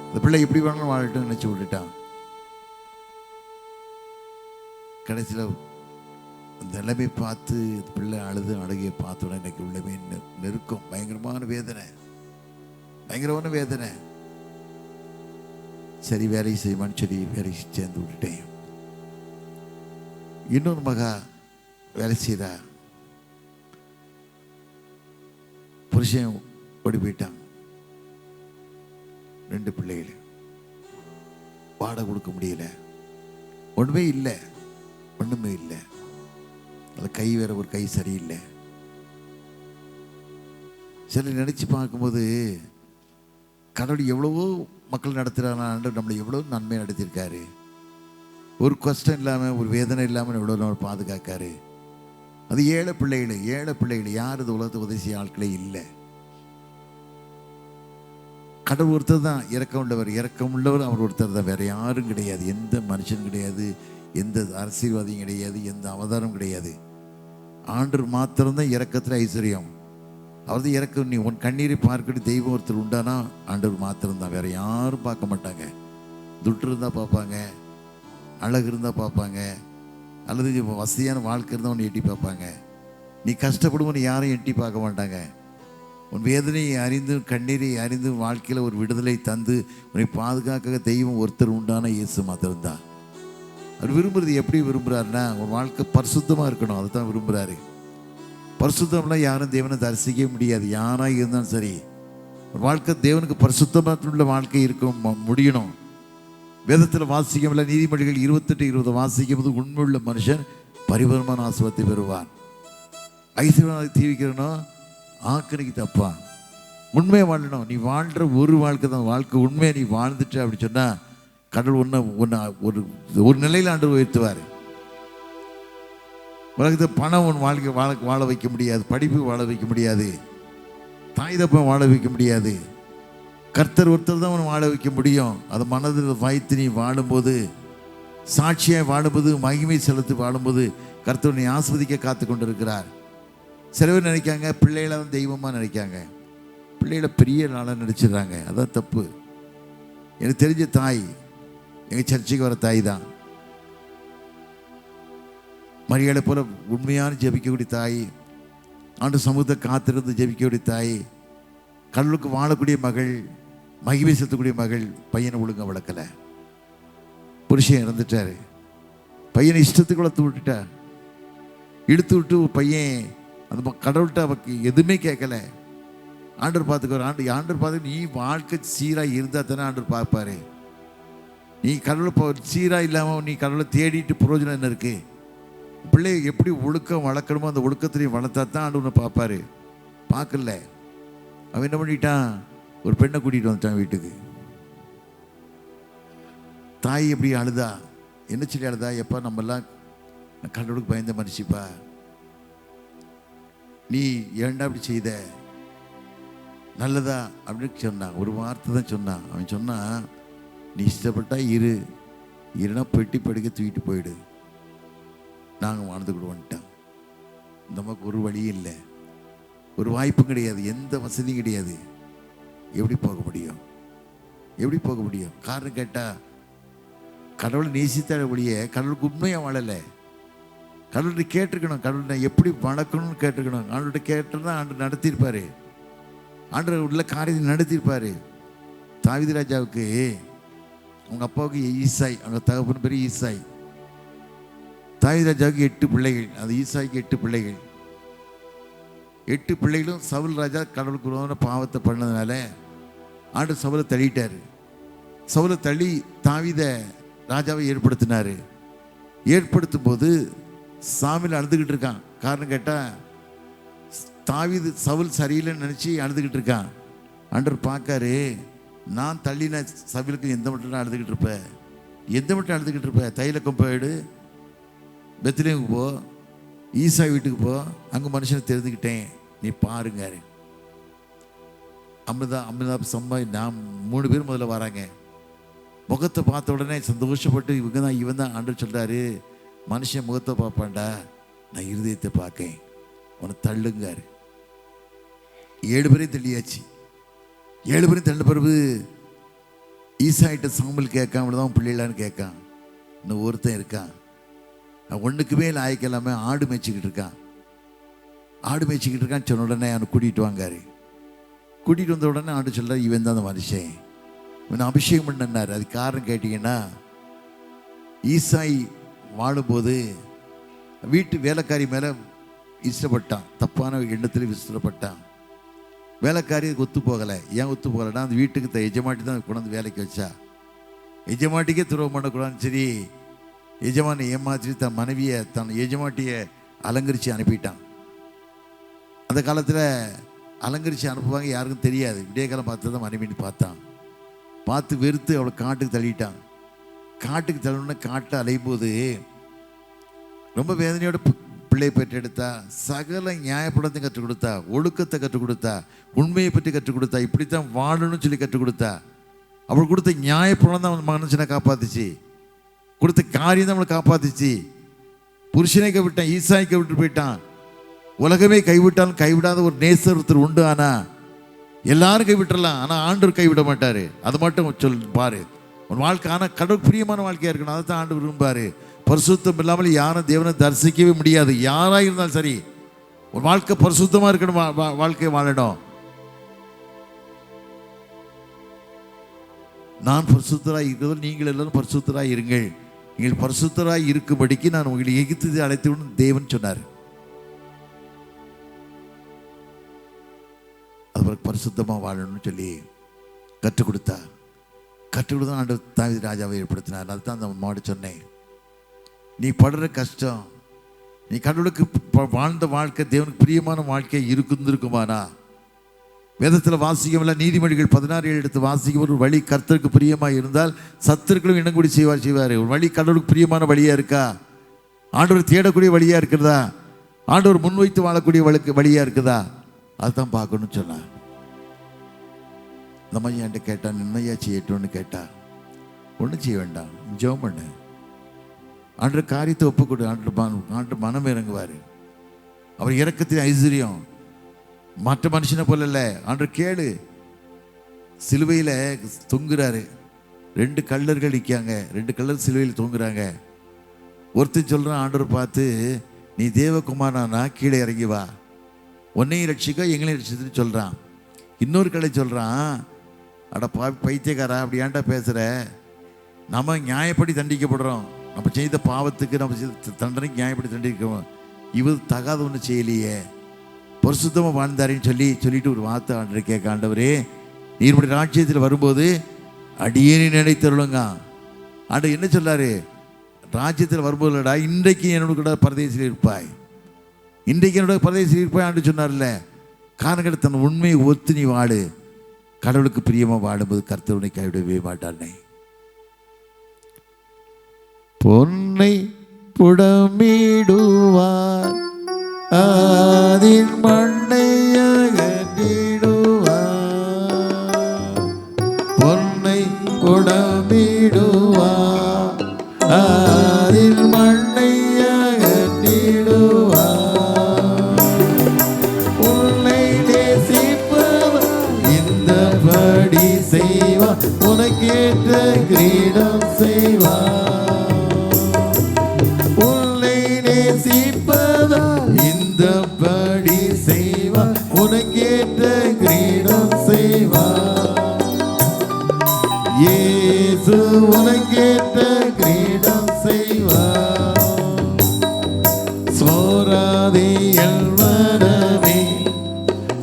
இந்த பிள்ளை எப்படி வேணாலும் வாழட்டும் நினச்சி விட்டுட்டான். கடைசியில் அந்த நிலைமை பார்த்து பிள்ளை அழுகையை பார்த்த உடனே எனக்கு உள்ளமே நெருக்கம், பயங்கரமான வேதனை, பயங்கரமான வேதனை. சரி வேலையை செய்வான்னு சொல்லி வேலையை சேர்ந்து விட்டுட்டேன். இன்னொரு மகா வேலை செய்தா. புருஷன் ஓடி போயிட்டான். 2 பிள்ளைகள், வாடகை கொடுக்க முடியல, ஒன்றுமே இல்லை, ஒன்றுமே இல்லை. அது கை வேற ஒரு கை சரியில்லை. சரி நினச்சி பார்க்கும்போது கடவுள் எவ்வளவோ மக்கள் நடத்துகிறாங்க, நம்மளை எவ்வளோ நன்மை நடத்தியிருக்காரு. ஒரு கஷ்டம் இல்லாமல், ஒரு வேதனை இல்லாமல் எவ்வளோ நம்ம பாதுகாக்காரு. அது ஏழை பிள்ளைகள் யார் இது உலகத்தை உதவி செய்ய ஆட்களே இல்லை. கடவுள் ஒருத்தர் தான் இரக்கம் உள்ளவர், அவர் ஒருத்தர் தான், வேற யாரும் கிடையாது. எந்த மனுஷன் கிடையாது, எந்த அரசியல்வாதியும் கிடையாது, எந்த அவதாரம் கிடையாது. ஆண்டவர் மாத்திரம்தான் இரக்கத்தில் ஐஸ்வர்யம். அவர் தான் இறக்க. நீ உன் கண்ணீரை பார்க்கட்டு தெய்வம் ஒருத்தர் உண்டானா ஆண்டவர் மாத்திரம்தான், வேற யாரும் பார்க்க மாட்டாங்க. துட்டு இருந்தால் பார்ப்பாங்க, அழகு இருந்தால் பார்ப்பாங்க, அல்லது வசதியான வாழ்க்கை இருந்தால் உன்னை எட்டி பார்ப்பாங்க. நீ கஷ்டப்படுவோன்னு யாரும் எட்டி பார்க்க மாட்டாங்க. உன் வேதனையை அறிந்து, கண்ணீரை அறிந்து, வாழ்க்கையில் ஒரு விடுதலை தந்து உன்னை பாதுகாக்க தெய்வம் ஒருத்தர் உண்டான இயேசு மாத்திரம்தான். அவர் விரும்புறது எப்படி விரும்புகிறாருன்னா, உன் வாழ்க்கை பரிசுத்தமாக இருக்கணும், அதை தான் விரும்புகிறாரு. பரிசுத்தம்னா யாரும் தேவனை தரிசிக்க முடியாது, யாராக இருந்தாலும் சரி. வாழ்க்கை தேவனுக்கு பரிசுத்தமாக உள்ள வாழ்க்கை இருக்க முடியணும். வேதத்தில் வாசிக்கவில்லை, நீதிமொழிகள் 28:20 வாசிக்கும் போது உண்மையுள்ள மனுஷன் பரிபூரணமான ஆசீர்வாதத்தை பெறுவான். ஐஸ்வர்யத்தை தீவிக்கிறனோ ஆக்கணிக்கு தப்பா. உண்மையை வாழணும். நீ வாழ்கிற ஒரு வாழ்க்கை தான் வாழ்க்கை. உண்மையை நீ வாழ்ந்துட்டு அப்படி சொன்னால் கடவுள் ஒன்று ஒரு நிலையில் ஆண்டு உயர்த்துவார். உலகத்தை பணம் உன் வாழ்க்கை வாழ வைக்க முடியாது, படிப்பு வாழ வைக்க முடியாது, தாய் தப்பம் வாழ வைக்க முடியாது. கர்த்தர் ஒருத்தர் தான் உன்னை வாழ வைக்க முடியும். அதை மனதில் வைத்து நீ வாழும்போது, சாட்சியாக வாழும்போது, மகிமை செலுத்தி வாழும்போது கர்த்தர் நீ ஆஸ்வதிக்க காத்து கொண்டு இருக்கிறார். சில பேர் நினைக்காங்க பிள்ளைகளை தான் தெய்வமாக நினைக்காங்க, பிள்ளைகளை பெரிய நாளாக நினச்சிடுறாங்க. அதான் தப்பு. எனக்கு தெரிஞ்ச தாய் எங்கள் சர்ச்சைக்கு வர தாய் தான். மரியாதை போல உண்மையான ஜெபிக்கக்கூடிய தாய், ஆண்டு சமூகத்தை காத்திருந்து ஜெபிக்கக்கூடிய தாய், கடவுளுக்கு வாழக்கூடிய மகள், மகிமை செலுத்தக்கூடிய மகள். பையனை ஒழுங்க வளர்க்கலை, புருஷன் இறந்துட்டாரு, பையனை இஷ்டத்துக்கு வளர்த்து விட்டுட்டா, இழுத்து விட்டு பையன் அந்த கடவுள்கிட்ட அவருக்கு எதுவுமே கேட்கல. ஆண்டவர் பார்த்துக்குவார். ஆண்டவர் பார்த்து நீ வாழ்க்கை சீராக இருந்தால் தானே ஆண்டவர் பார்ப்பாரு. நீ கடவுளை சீராக இல்லாமல் நீ கடவுளை தேடிட்டு பிரயோஜனம் என்ன இருக்கு? பிள்ளையை எப்படி ஒழுக்கம் வளர்க்கணுமோ அந்த ஒழுக்கத்திலையும் வளர்த்தா தான் ஆண்டவனை பார்ப்பாரு. பார்க்கல. அவன் என்ன பண்ணிட்டான்? ஒரு பெண்ணை கூட்டிகிட்டு வந்துட்டான் வீட்டுக்கு. தாய் எப்படி அழுதா, என்ன சொல்லி அழுதா? எப்பா நம்மெல்லாம் கடவுளுக்கு பயந்த மனுஷிப்பா, நீ ஏன்டா அப்படி செய்த, நல்லதா அப்படின்னு சொன்னான். ஒரு வார்த்தை தான் சொன்னான். அவன் சொன்னான், நீ இஷ்டப்பட்டா இருனா பெட்டி படுக்க தூக்கிட்டு போயிடு, நாங்கள் வாழ்ந்துக்கிட்டு வந்துட்டோம். நமக்கு ஒரு வழியும் இல்லை, ஒரு வாய்ப்பும் கிடையாது, எந்த வசதியும் கிடையாது. எப்படி போக முடியும்? எப்படி போக முடியும்? காரணம் கேட்டால் கடவுளை நேசித்தாட ஒழிய கடவுளுக்கு உண்மையாக வாழலை. கடவுள்கிட்ட கேட்டிருக்கணும், கடவுளை எப்படி வளர்க்கணும்னு கேட்டிருக்கணும். ஆண்டோட கேட்டுதான் ஆண்டு நடத்தியிருப்பாரு, ஆண்டு உள்ள காரியத்தை நடத்தியிருப்பாரு. தாவீது ராஜாவுக்கு அவங்க அப்பாவுக்கு ஈசாய், அவங்க தகப்பன் பேர் ஈசாய். தாவீது ராஜாவுக்கு 8 பிள்ளைகள், அது ஈசாய்க்கு 8 பிள்ளைகள். 8 பிள்ளைகளும் சவுல் ராஜா கடவுளுக்கு உருவான பாவத்தை பண்ணதுனால ஆண்டு சவுலை தள்ளிட்டாரு. சவுலை தள்ளி தாவீதை ராஜாவை ஏற்படுத்தினாரு. ஏற்படுத்தும் போது சாமியில் அழுதுகிட்டு இருக்கான். காரணம் கேட்டால் தாவீது சவுல் சரியில்லைன்னு நினச்சி அழுதுகிட்டு இருக்கான். ஆண்டவர் பார்க்காரு, நான் தள்ளின சவுலுக்கு எந்த மட்டும் அழுதுகிட்டு இருப்பேன், எந்த மட்டும் அழுதுகிட்டு இருப்பேன், தைலக்கம் போயிடு, பெத்லேமுக்கு போ, ஈசா வீட்டுக்கு போ, அங்கே மனுஷனை தெரிஞ்சுக்கிட்டேன், நீ பாருங்க. அமிர்தா சம்மா நான் 3 பேர் முதல்ல வராங்க. முகத்தை பார்த்த உடனே சந்தோஷப்பட்டு இவன் தான் ஆண்டவர் சொல்கிறாரு, மனுஷன் முகத்தை பார்ப்பான்டா, நான் இருதயத்தை பார்க்கேன், உன்னை தள்ளுங்காரு. 7 பேரையும் தள்ளியாச்சு. 7 பேரையும் தள்ள பிறகு ஈசாயிட்ட சாம்பல் கேட்காம தான் பிள்ளைகளான்னு கேட்கான். இன்னும் ஒருத்தன் இருக்கான், ஒன்றுக்குமே லாய்க்கலாமே ஆடு மேய்ச்சிக்கிட்டு இருக்கான். ஆடு மேய்ச்சிக்கிட்டு இருக்கான்னு சொன்ன உடனே அவனை கூட்டிகிட்டு வாங்காரு. கூட்டிகிட்டு வந்த உடனே ஆண்டு சொல்கிறார், இவன் தான் அந்த மனுஷன், இவனை அபிஷேகம் பண்ணார். அது காரணம் கேட்டிங்கன்னா, ஈசாய் வாழும்போது வீட்டு வேலைக்காரி மேலே இஷ்டப்பட்டான், தப்பான எண்ணத்தில் விசிறப்பட்டான். வேலைக்காரி ஒத்து போகலை. ஏன் ஒத்து போகலைன்னா, அந்த வீட்டுக்கு எஜமாட்டி தான் கொண்டாந்து வேலைக்கு வச்சா. எஜமாட்டிக்கே துரோகம் பண்ணக்கூடாதுன்னு சரி எஜமானை ஏமாற்றி தன் மனைவியை தன் எஜமாட்டியை அலங்கரித்து அனுப்பிட்டான். அந்த காலத்தில் அலங்கரித்து அனுப்புவாங்க, யாருக்கும் தெரியாது. விடிய காலம் பார்த்து தான் மனைவின்னு பார்த்தான். பார்த்து வெறுத்து அவளை காட்டுக்கு தள்ளிட்டான். காட்டுக்கு தள்ளணுன்னா காட்டை அலையும் போது ரொம்ப வேதனையோட பிள்ளை பெற்றெடுத்தா. சகல நியாயப்படத்தையும் கற்றுக் கொடுத்தா, ஒழுக்கத்தை கற்றுக் கொடுத்தா, உண்மையை பற்றி கற்றுக் கொடுத்தா, இப்படித்தான் வாழணும்னு சொல்லி கற்றுக் கொடுத்தா. அவள் கொடுத்த நியாயப்படம் தான் அவன் மனுஷனை காப்பாத்துச்சு, கொடுத்த காரியம் தான் அவளை காப்பாத்துச்சு. புருஷனை கைவிட்டான், ஈசாயை கைவிட்டு போயிட்டான். உலகமே கைவிட்டாலும் கைவிடாத ஒரு நேசர் ஒருத்தர் உண்டு. ஆனா எல்லாரும் கைவிட்டுறலாம், ஆனா ஆண்டவர் கைவிட மாட்டாரு. அது மட்டும் சொல் பாரு உன் வாழ்க்கை. ஆனா கடவுள் பிரியமான வாழ்க்கையா இருக்கணும், அதை தான் ஆண்டு விரும்பாரு. பரிசுத்தம் இல்லாமல் யாரும் தேவனை தரிசிக்கவே முடியாது. யாராக இருந்தாலும் சரி, ஒரு வாழ்க்கை பரிசுத்தமா இருக்கணும், வாழ்க்கை வாழணும். நான் பரிசுத்தராய் இருக்கிறது, நீங்கள் எல்லாரும் பரிசுத்தராய் இருங்கள், நீங்கள் பரிசுத்தராய் இருக்கும்படிக்கு நான் உங்களை எகிப்து அழைத்து தேவன் சொன்னார். அது பரிசுத்தமாக வாழணும்னு சொல்லி கற்றுக் கொடுத்தா. கற்றுக் கொடுத்தா ஆண்டு தாவீது ராஜாவை ஏற்படுத்தினார். அதுதான் அந்த மாடு சொன்னேன், நீ படுற கஷ்டம், நீ கடவுளுக்கு வாழ்ந்த வாழ்க்கை தேவனுக்கு பிரியமான வாழ்க்கை இருந்திருக்குமானா? வேதத்தில் வாசிக்கவில்லை, நீதிமொழிகள் 16 எடுத்து வாசிக்கும். ஒரு வழி கர்த்தருக்கு பிரியமாக இருந்தால் சத்துருக்களும் இனங்கூடி செய்வார். ஒரு வழி கடவுளுக்கு பிரியமான வழியாக இருக்கா? ஆண்டவர் தேடக்கூடிய வழியாக இருக்கிறதா? ஆண்டவர் முன்வைத்து வாழக்கூடிய வழியாக இருக்குதா? அதுதான் பார்க்கணும்னு சொன்னான். இந்த மாதிரி என்கிட்ட கேட்டா, நின்மையா செய்யட்டும்னு கேட்டா, ஒன்றும் செய்ய வேண்டாம், ஜெபம் பண்ணு, ஆண்டவர் காரியத்தை ஒப்பு கொடு. ஆண்டு மனம் இறங்குவார். அவர் இறக்கத்தின் ஐஸ்வர்யம் மற்ற மனுஷனை போல இல்லை. ஆண்டவர் கேளு. சிலுவையில் தொங்குறாரு, 2 கள்ளர்கள் நிற்காங்க, 2 கள்ளர் சிலுவையில் தொங்குறாங்க. ஒருத்தர் சொல்கிறான், ஆண்டவர் பார்த்து, நீ தேவகுமாரனா கீழே இறங்கி வா, உன்னையும் ரட்சிக்க எங்களையும் ரட்சித்துன்னு சொல்கிறான். இன்னொரு கலை சொல்கிறான், அட பைத்தியக்காரா, அப்படி ஏன்டா பேசுகிற, நம்ம நியாயப்படி தண்டிக்கப்படுறோம், நம்ம செய்த பாவத்துக்கு நம்ம செய்த தண்டனைக்கு நியாயப்படி தண்டிக்கிறோம், இவர் தகாத ஒன்று செய்யலையே, பரிசுத்தமாக வாழ்ந்தாரின்னு சொல்லிட்டு ஒரு வார்த்தை ஆண்டவர் கேட்க, ஆண்டவரே நீருடைய ராஜ்யத்தில் வரும்போது அடியேனி நினைத்தருளுங்க. ஆண்டவர் என்ன சொல்லாரு? ராஜ்யத்தில் வரும்போது இல்லடா, இன்றைக்கு என்னோட கூட பரதேசில் இருப்பாய், இன்றைக்கு என்னோட பரதேசில் இருப்பாய் ஆண்டு சொன்னார்ல. காரணங்கள் தன் உண்மையை ஒத்து நீ வாழு. கடவுளுக்கு பிரியமாக வாழும்போது கர்த்தர் உன்னை கைவிடவே மாட்டானே. பொன்னை புடமிடுவார், அதின் மண்ணை அகற்றிடுவார். பொன்னை புடமிடுவார், அதின் மண்ணை அகற்றிடுவார். உன்னை நேசிப்பவர் இந்தபடி செய்வார், உனக்கேற்ற கிரீடம் செய்வார். உன்னை நேசிப்பவர் இந்தபடி செய்வார், உனக்கேற்ற கிரீடம் செய்வார். இயேசு உனக்கேற்ற கிரீடம் செய்வார். சோராதே என் மனமே,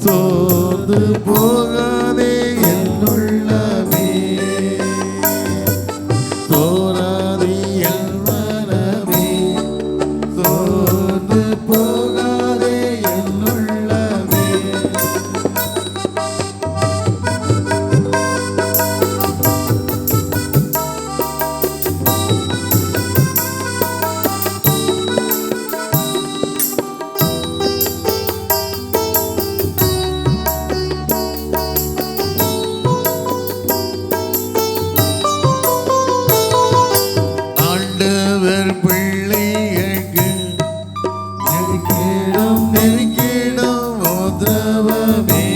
சோர்ந்து போகாதே என் உள்ளமே. சோராதே என் மனமே, சோர்ந்து போகாதே என் உள்ளமே. ஆண்டவர் பிள்ளைகளுக்கு நெருக்கிடும் நெருக்கிடும் உதவமே.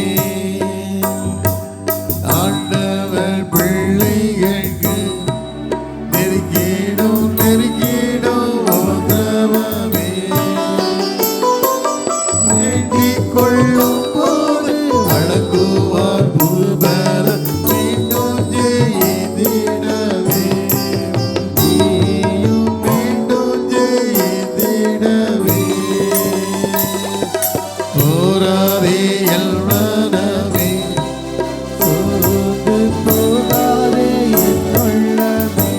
ஆண்டவர் பிள்ளைகளுக்கு நெருக்கிடும் நெருக்கிடும் உதவமே. வேண்டிக் கொள்ளும் போது வழங்குவார் புதுபல, மீண்டும் ஜெயித்திடவே. நீயும் மீண்டும் ஜெயித்திடவே. சோராதே என் மனமே, சோர்ந்து போகாதே என் உள்ளமே.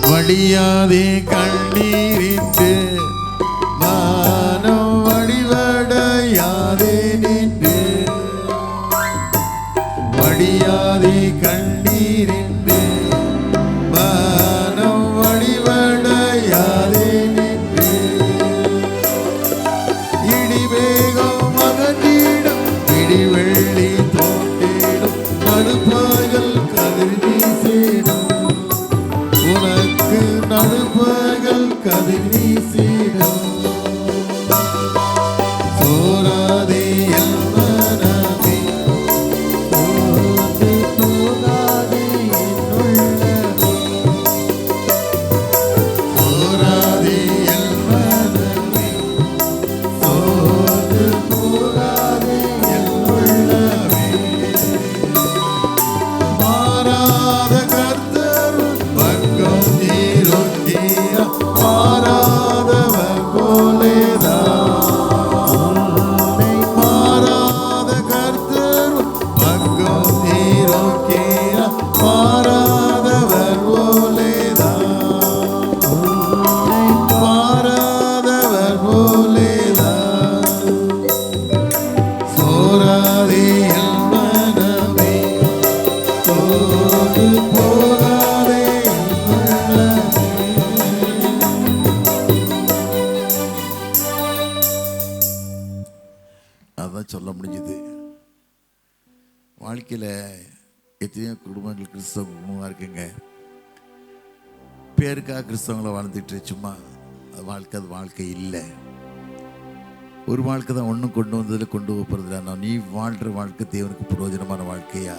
வடியாதே கண்ணீரிட்டு மானம் வடிவடையாதே நின்று. வடியாதே கண்ணீரிட்டு மானம் வடிவடையாதே நின்று. இடிவேகம் அகன்றிடும், இடிவெள்ளி தோன்றிடும், நடுப்பாய்கள் கதிர் வீசிடும். உனக்கு நடுப்பகல் கதிர் வீசிடும். சோராதே என் மனமே, சோர்ந்து போகாதே என் உள்ளமே. சோராதே என் மனமே, சோர்ந்து போகாதே என் உள்ளமே. மாறாத கர்த்தரும் பங்கம் நீரொட்டிய மாறாதவர் போலேதான். மாறாத கர்த்தரும் பங்கம் நீரொட்டிய மாறாதவர் போலேதான். மாறாதவர் போலேதான். சோராதே என் மனமே, சோர்ந்து போகாதே என் உள்ளமே. அதான் சொல்ல முடிஞ்சுது. வாழ்க்கையில் எத்தனையோ குடும்பங்கள் கிறிஸ்தவ குடும்பமாக இருக்குங்க. பேருக்காக கிறிஸ்தவங்களை வாழ்ந்துட்டு சும்மா அது வாழ்க்கை இல்லை. ஒரு வாழ்க்கை தான் ஒன்றும் கொண்டு வந்ததில் கொண்டு போகிறதுல நீ வாழ்கிற வாழ்க்கை தேவனுக்கு பிரயோஜனமான வாழ்க்கையா,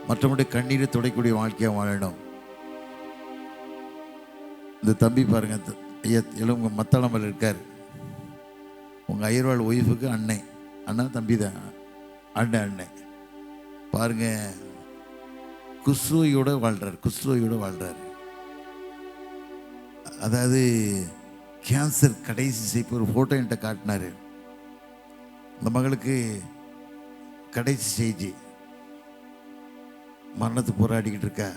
மற்றவனுடைய கண்ணீரை துடைக்கக்கூடிய வாழ்க்கையாக வாழணும். இந்த தம்பி பாருங்க, ஐயா இளவங்க மத்தாளமல் இருக்கார். உங்கள் ஐயர்வாள் ஒய்ஃபுக்கு அண்ணன் தம்பி தான், அண்ணன் பாருங்க. குஷ்ரோயோட வாழ்றாரு. அதாவது கேன்சர் கடைசி ஸ்டேஜ். ஒரு ஃபோட்டோ என்கிட்ட காட்டினாரு. அந்த மகளுக்கு கடைசி ஸ்டேஜ், மரணத்துக்கு போராடிக்கிட்டு இருக்கா.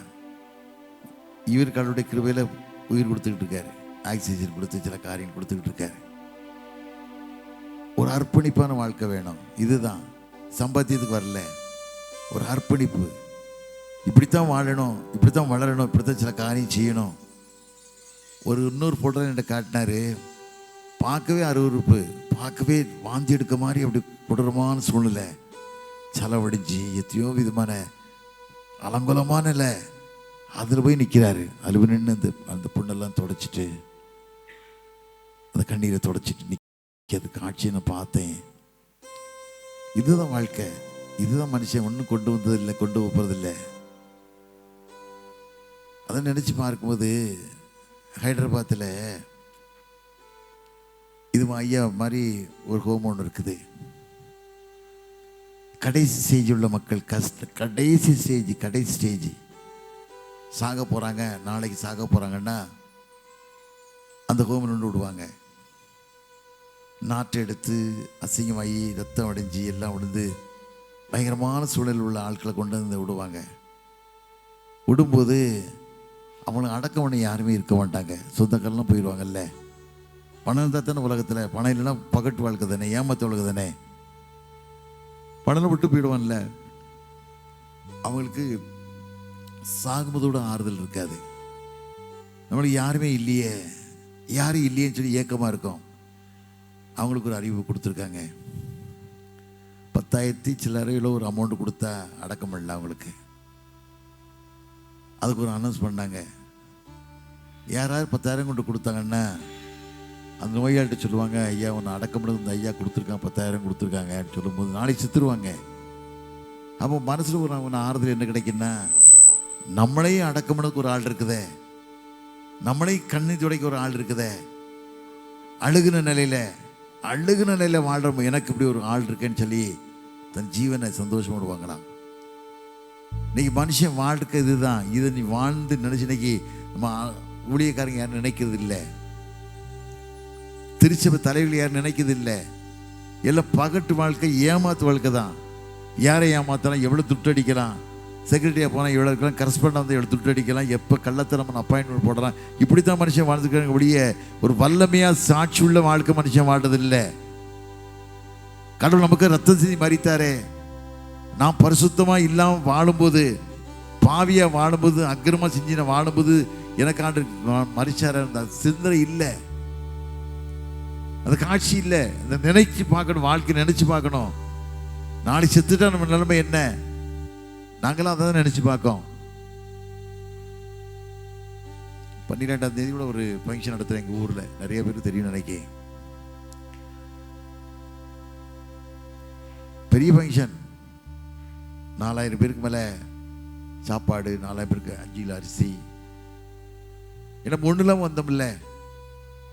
இவர் கடவுளுடைய கிருபையில் உயிர் கொடுத்துக்கிட்டு இருக்காரு. ஆக்சிஜன் கொடுத்து சில காரியம் கொடுத்துக்கிட்டு இருக்காரு. ஒரு அர்ப்பணிப்பான வாழ்க்கை வேணும். இதுதான் சம்பாத்தியத்துக்கு வரல, ஒரு அர்ப்பணிப்பு. இப்படித்தான் வாழணும், இப்படித்தான் வளரணும், இப்படித்தான் சில காரியம் செய்யணும். இன்னொரு ஃபோட்டோ என்கிட்ட காட்டினாரு. பார்க்கவே அருவருப்பு, பார்க்கவே வாந்தி எடுக்க மாதிரி அப்படி கொடூரமான சூழ்நிலை, செலவடிஞ்சு எத்தனையோ விதமான அலங்கோலமான இல்லை. அதில் போய் நிற்கிறாரு. அதில் போய் நின்று அந்த பொண்ணெல்லாம் தொடச்சிட்டு, அந்த கண்ணீரை தொடச்சிட்டு நிற்கிறது காட்சியை நான் பார்த்தேன். இதுதான் வாழ்க்கை, இதுதான் மனுஷன். ஒன்றும் கொண்டு வந்ததில்லை, கொண்டு போகிறதில்லை. அதை நினச்சி பார்க்கும்போது ஹைதராபாத்தில் இது ஐயா மாதிரி ஒரு ஹோம் ஒன்று இருக்குது. கடைசி ஸ்டேஜ் உள்ள மக்கள், கடைசி ஸ்டேஜ் சாக போகிறாங்க, நாளைக்கு சாக போகிறாங்கன்னா அந்த ஹோமில் கொண்டு விடுவாங்க. நாட்டை எடுத்து அசிங்கமாகி ரத்தம் அடைஞ்சி எல்லாம் விழுந்து பயங்கரமான சூழலில் உள்ள ஆட்களை கொண்டு வந்து விடுவாங்க. விடும்போது அவங்களுக்கு அடக்கம் பண்ண யாருமே இருக்க மாட்டாங்க. சொந்தக்காரெல்லாம் போயிடுவாங்கல்ல. பணம் இருந்தால் தானே உலகத்தில், பணம் இல்லைன்னா பகட்டு வாழ்க்கை தானே, ஏமாத்த வாழ்க்கை தானே. பணம் விட்டு போயிடுவான்ல. அவங்களுக்கு சாகும்போதோட ஆறுதல் இருக்காது. நம்மளுக்கு யாருமே இல்லையே, யாரும் இல்லையேன்னு சொல்லி ஏக்கமாக இருக்கும். அவங்களுக்கு ஒரு அறிவு கொடுத்துருக்காங்க. 10,000 சில்லறையில் ஒரு அமௌண்ட் கொடுத்தா அடக்கம் பண்ணல அவங்களுக்கு. அதுக்கு ஒரு அனௌன்ஸ் பண்ணாங்க. யாராவது 10,000 கொண்டு கொடுத்தாங்கன்னா அந்த நோயாளிகிட்ட சொல்லுவாங்க, ஐயா ஒன்று அடக்கம் பண்ணது இந்த ஐயா கொடுத்துருக்காங்க, 10,000 கொடுத்துருக்காங்கன்னு சொல்லும்போது நாளைக்கு செத்துருவாங்க. அப்போ மனசில் ஒரு ஆறுதல் என்ன கிடைக்குன்னா, நம்மளையும் அடக்கம் பண்ணதுக்கு ஒரு ஆள் இருக்குதே, நம்மளையும் கண்ணி துடைக்க ஒரு ஆள் இருக்குதே, அழுகுன நிலையில் வாழ்கிற எனக்கு இப்படி ஒரு ஆள் இருக்கேன்னு சொல்லி தன் ஜீவனை சந்தோஷமோடு வாங்கலாம். இன்னைக்கு மனுஷன் வாழ்க்கை இதுதான். இதை நீ வாழ்ந்து நினைச்சு இன்னைக்கு நம்ம ஊழியக்காரங்க யாரும் நினைக்கிறது இல்லை, திருச்சபை தலைவர்கள் யாரும் நினைக்கிறது இல்லை. எல்லாம் பகட்டு வாழ்க்கை, ஏமாத்து வாழ்க்கை தான். யாரை ஏமாத்தலாம், எவ்வளோ துட்டடிக்கலாம், செக்ரட்டரியாக போனால் எவ்வளோ இருக்கலாம், கரஸ்பாண்டாக வந்து எவ்வளோ துட்டடிக்கலாம், எப்போ கள்ளத்தனமான அப்பாயின்மெண்ட் போடுறான். இப்படி தான் மனுஷன் வாழ்ந்துக்கிறாங்க. ஒழிய ஒரு வல்லமையாக சாட்சி உள்ள வாழ்க்கை மனுஷன் வாழ்றதில்லை. கடவுள் நமக்கு ரத்தம் சிந்தி மரித்தாரே. நான் பரிசுத்தமாக இல்லாமல் வாழும்போது, பாவியாக வாழும்போது, அக்கிரமாக செஞ்சு வாழும்போது எனக்கு ஆண்டு மரிச்சார அந்த சிந்தனை இல்லை, அந்த காட்சி இல்லை. அந்த நினைச்சு பார்க்கணும், வாழ்க்கை நினைச்சு பார்க்கணும். நாளைக்கு செத்துட்டா நம்ம நிலைமை என்ன, நாங்களாம் அதை தான் நினைச்சு பார்க்கோம். 12ஆம் தேதி கூட ஒரு ஃபங்க்ஷன் நடத்துகிறேன் எங்கள் ஊரில். நிறைய பேருக்கு தெரியும் நினைக்கிறேன். பெரிய ஃபங்க்ஷன், 4000 பேருக்கு மேலே சாப்பாடு, 4000 பேருக்கு 5 கிலோ அரிசி. ஏன்னா ஒன்றுலாம் வந்தோம்ல,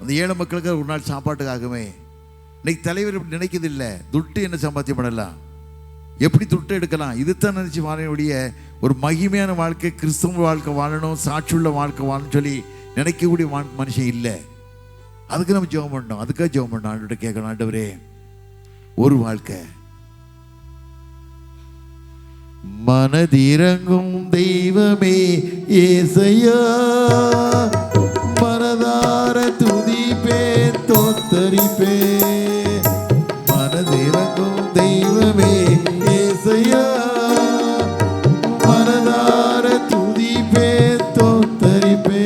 அந்த ஏழை மக்களுக்கு ஒரு நாள் சாப்பாட்டுக்காகவே. இன்னைக்கு தலைவர் இப்படி நினைக்கிறது இல்லை. துட்டு என்ன சம்பாத்தியம் பண்ணலாம், எப்படி துட்டு எடுக்கலாம், இதுதான் நினச்சி வாழக்கூடிய ஒரு மகிமையான வாழ்க்கை, கிறிஸ்தவ வாழ்க்கை வாழணும், சாட்சியுள்ள வாழ்க்கை வாழணும்னு சொல்லி நினைக்கக்கூடிய மனுஷன் இல்லை. அதுக்கு நம்ம ஜெபம் பண்ணணும். அதுக்காக ஜெபம் பண்ணணும். ஆண்டவர்கிட்ட கேட்கணும், ஆண்டவரே ஒரு வாழ்க்கை மனதிறங்கும் தெய்வமே ஏசையா, மனதார துதிப்பே தோத்தரிப்பே. மனதிறங்கும் தெய்வமே ஏசையா, மனதார துதிப்பே தோத்தரிப்பே.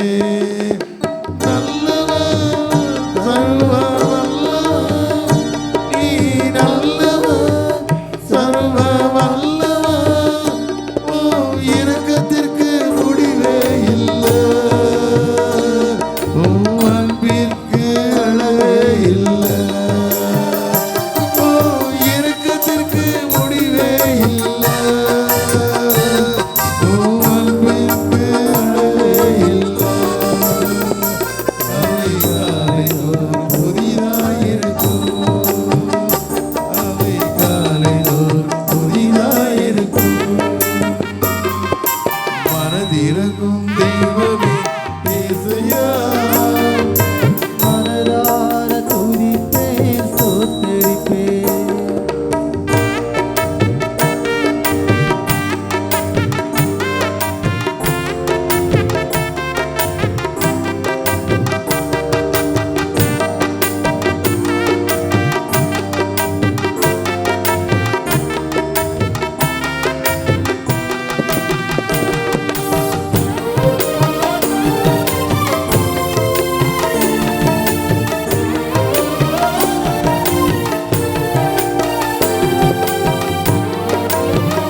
மனதுருகும் தெய்வமே இயேசுயா. மனதார துதிப்பேன் ஸ்தோத்தரிப்பேன்.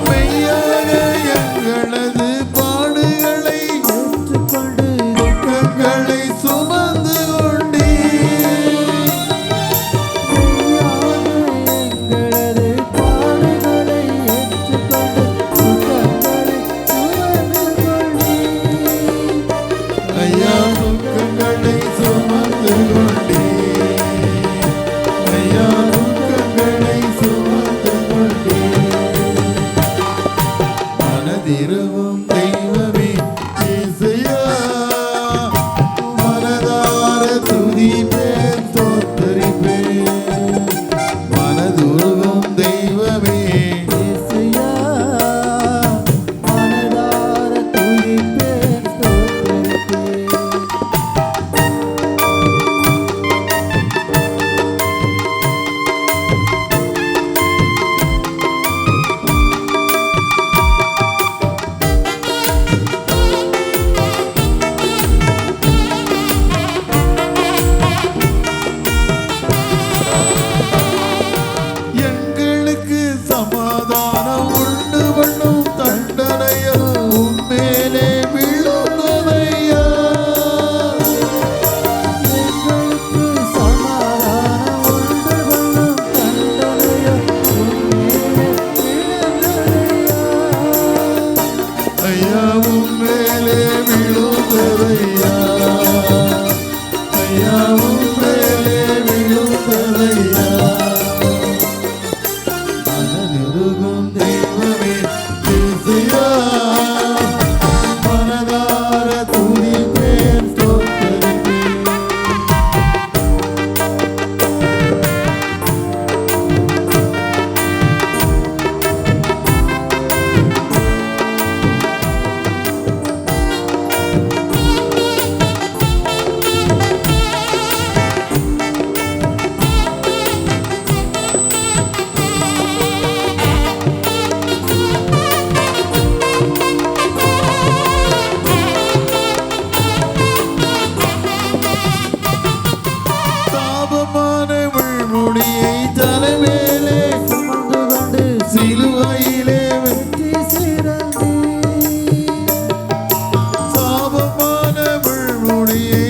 மெய்யாக எங்களது பாடுகளை ஏற்றுக்கொண்டு துக்கங்களை சுமந்து கொண்டீர். எங்களது பாடுகளை ஏற்றுக்கொண்டு துக்கங்களை சுமந்து கொண்டீர். ஐயா துக்கங்களை சுமந்து கொண்டீர். ஐயா துக்கங்களை சுமந்து கொண்டீர். மனதிருகும் தெய்வமே இயேசுயா. மனதார துதிப்பேன் ஸ்தோத்தரிப்பேன். மனதுருகும் தெய்வமே இயேசுயா, மனதார துதிப்பேன் ஸ்தோத்தரிப்பேன். எங்களுக்கு சமாதானம் உண்டு பண்ணும் தண்டனையோ உம்மேலே விழுந்ததையா. எங்களுக்கு சமாதானம் உண்டு பண்ணும் தண்டனையோ உம்மேலே விழுந்ததையா. ஐயா உம்மேலே விழுந்ததையா. ஐயா உம்மேலே விழுந்ததையா. மனதிருகும் தெய்வமே இயேசுயா. மனதார துதிப்பேன் ஸ்தோத்தரிப்பேன். சாபமான முள்முடியை தலைமேலே சுமந்து கொண்டு சிலுவையிலே வெற்றி சிறந்தீர். சாபமான முள்முடியை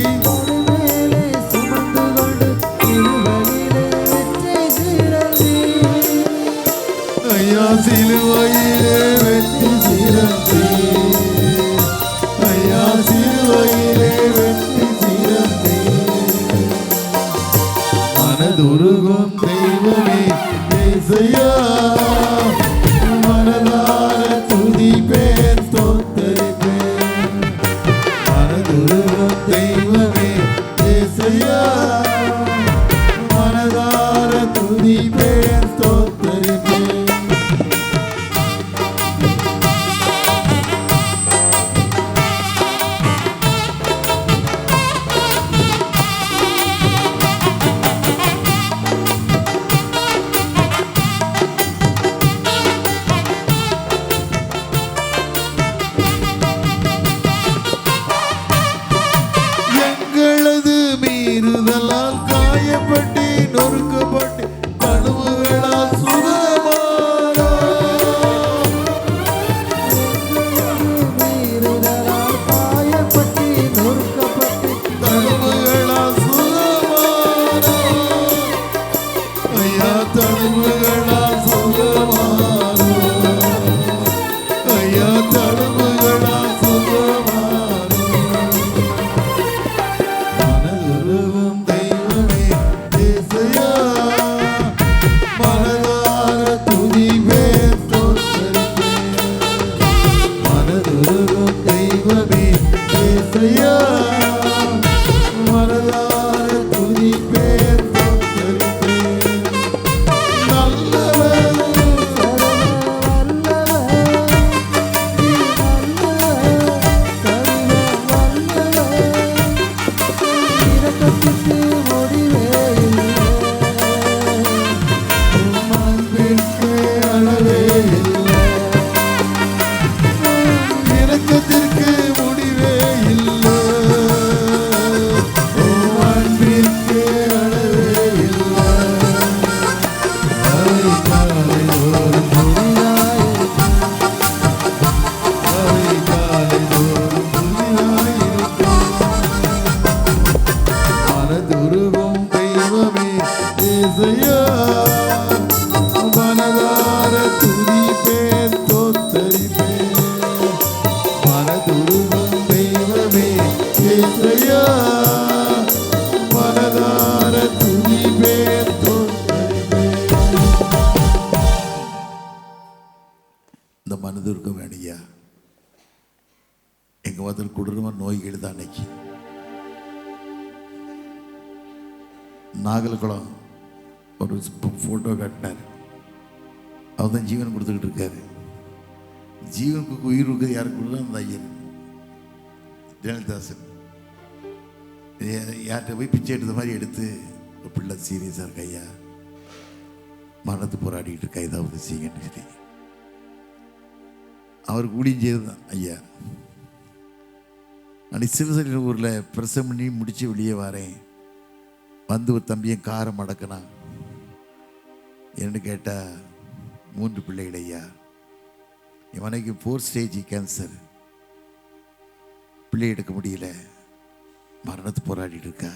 மேலே சுமந்து கொண்டு சிலுவையிலே வெற்றி சிறந்தீர். ஐயா சிலுவையிலே வெற்றி சிறந்தீர். ஐயா சிலுவையிலே வெற்றி சிறந்தீர். மனதுருகும் தெய்வமே இயேசுயா. மனதார துதிப்பேன் ஸ்தோத்தரிப்பேன். மனதுருகும் தெய்வமே இயேசுயா. மனதார துதிப்பேன் ஸ்தோத்தரிப்பேன். ஏசையா மனதார துதிப்பேன் ஸ்தோத்தரிப்பேன். நல்லவர் அன்பிற்கு அளவே இல்லை. இரக்கத்திற்கு முடிவே இல்லை. அன்பிற்கு அளவே இல்லை. அவை காலை தோறும் புதிதாயிருக்கும். அவை காலை தோறும் புதிதாயிருக்கும். மனதுருகும் தெய்வமே ஏசையா மனதார துதிப்பேன் ஸ்தோத்தரிப்பேன். மனதுருகும் தெய்வமே ஏசையா மனதார துதிப்பேன் ஸ்தோத்தரிப்பேன். இந்த மனதுருக்கம் வேணியா எங்க முதல் குடும்ப நோய்கள் தான் அன்னைக்கு நாகல்குளம் ஒரு ஃபோட்டோ காட்டினார். அவர் தான் ஜீவன் கொடுத்துக்கிட்டு இருக்காரு. ஜீவனுக்கு உயிர் இருக்குது யாருக்கு கொடுத்தா அந்த ஐயர் ஜெயலலிதாசன் யார்கிட்ட போய் பிச்சை எடுத்த மாதிரி எடுத்து ஒரு பிள்ளை சீரியஸாக இருக்க ஐயா மரணத்து போராடிக்கிட்டு இருக்கா ஏதாவது செய்யுங்கன்னு சொல்லி அவருக்கு ஊழியம் செய்தது தான் ஐயா. அன்னைக்கு சிவசரி ஊரில் பிரசவம் பண்ணி முடித்து வெளியே வரேன். வந்து ஒரு தம்பியை காரம் அடக்கினா என்னன்னு கேட்டால் 3 பிள்ளைகள் ஐயா. இவனைக்கு 4 ஸ்டேஜ் கேன்சர். பிள்ளை எடுக்க முடியல. மரணத்தை போராடிட்டு இருக்கா.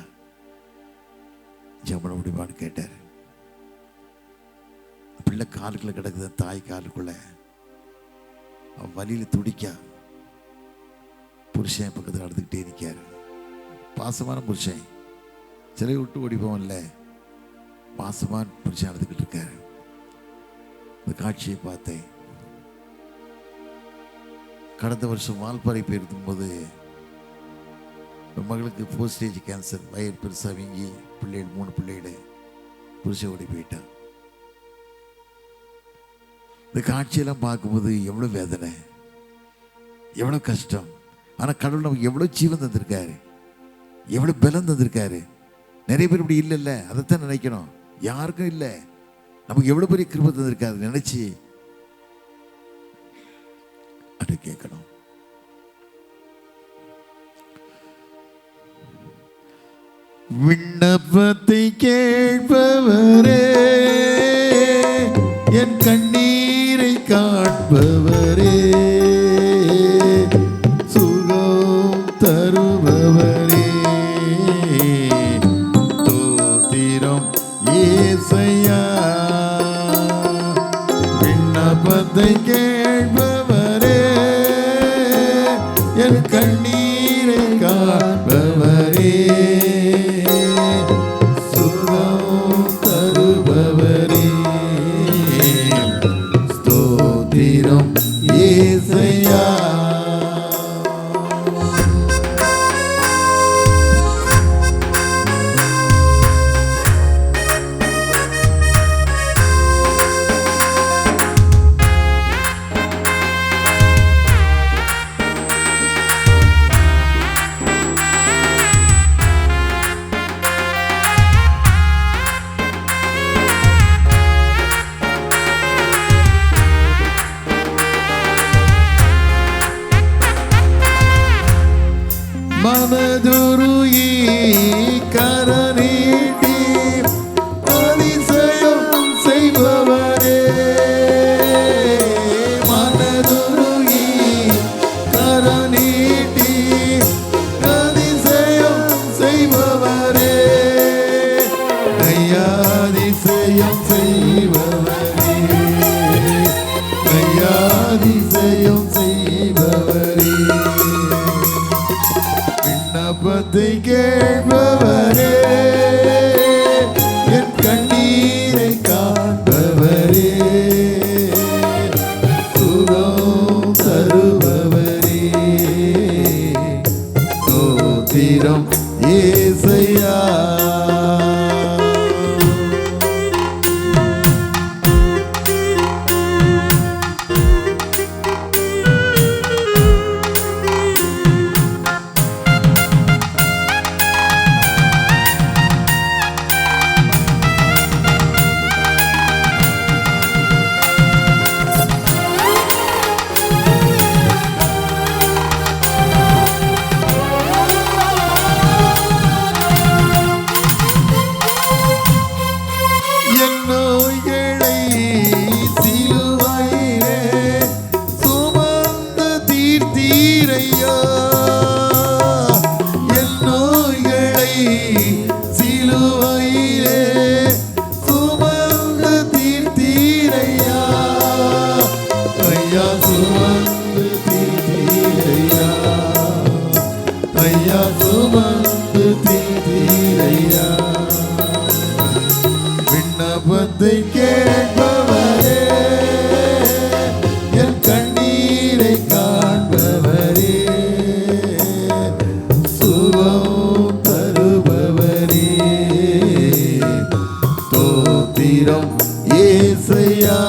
ஜெபம் பண்ண முடியுமான்னு கேட்டார். பிள்ளை காலுக்குள்ள கிடக்குது. தாய் காலுக்குள்ள அவன் வலியில் துடிக்கா. புருஷன் பக்கத்தில் நடந்துக்கிட்டே நிற்காரு. பாசமான புருஷன். சிலை விட்டு ஓடி போவன்ல. பாசமான புருஷன் நடந்துக்கிட்டு இருக்காரு. இந்த காட்சியை பார்த்தேன். கடந்த வருஷம் வால்பாறை போயிருக்கும்போது மகளுக்கு 4 ஸ்டேஜ் கேன்சர். வயிறு பெருசாக வீங்கி பிள்ளைகள் 3 பிள்ளைகள் புருஷன் ஓடி போயிட்டான். இந்த காட்சியெல்லாம் பார்க்கும்போது எவ்வளோ வேதனை, எவ்வளோ கஷ்டம். ஆனால் கடவுள் நமக்கு எவ்வளோ ஜீவன் தந்திருக்காரு, எவ்வளோ பலம் தந்திருக்காரு. நிறைய பேர் இப்படி இல்லைல்ல, அதைத்தான் நினைக்கணும். யாருக்கும் இல்லை. நமக்கு எவ்வளோ பெரிய கிருபை தந்திருக்காரு நினைச்சு அது கேட்கணும். விண்ணப்பத்தை கேட்பவரே, என் கண்ணீரை காண்பவரே, சுகம் தருபவரே, தோத்திரம் ஏசையா. விண்ணப்பத்தை கேட்பவரே, என் கண்ணீரை காண்பவரே, சுகம் தருபவரே, ஸ்தோத்திரம் ஏசையா. மனதுருகி கரநீட்டி அதிசயம் செய்பவரே, மனதுருகி கரநீட்டி அதிசயம் செய்பவரே, ஐயாதிசயம் செய்பவரே, ஐயாதிசயம் செய்பவரே, விண்ணப்பத்தை கேட்பவரே, என் கண்ணீரை காண்பவரே, சுகம் தருபவரே, ஸ்தோத்திரம் ஏசையா. விண்ணப்பத்தை கேட்பவரே, என் கண்ணீரை காண்பவரே, சுகம் தருபவரே, ஸ்தோத்திரம் ஏசையா.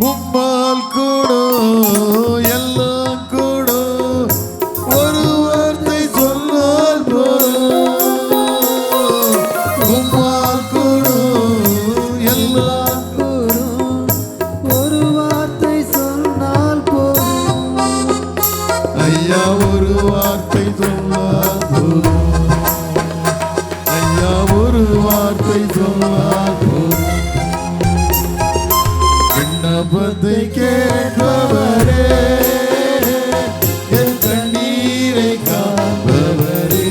உம்மால் கூடும் எல்லாம் கூடும், ஒரு வார்த்தை சொன்னால் போதும். உம்மால் கூடும் எல்லாம் கூடும், ஒரு வார்த்தை சொன்னால் போதும். ஐயா ஒரு வார்த்தை சொன்னால் போதும். ஐயா ஒரு வார்த்தை சொன்னால் போதும். விண்ணப்பத்தை கேட்பவரே, என் கண்ணீரை காண்பவரே,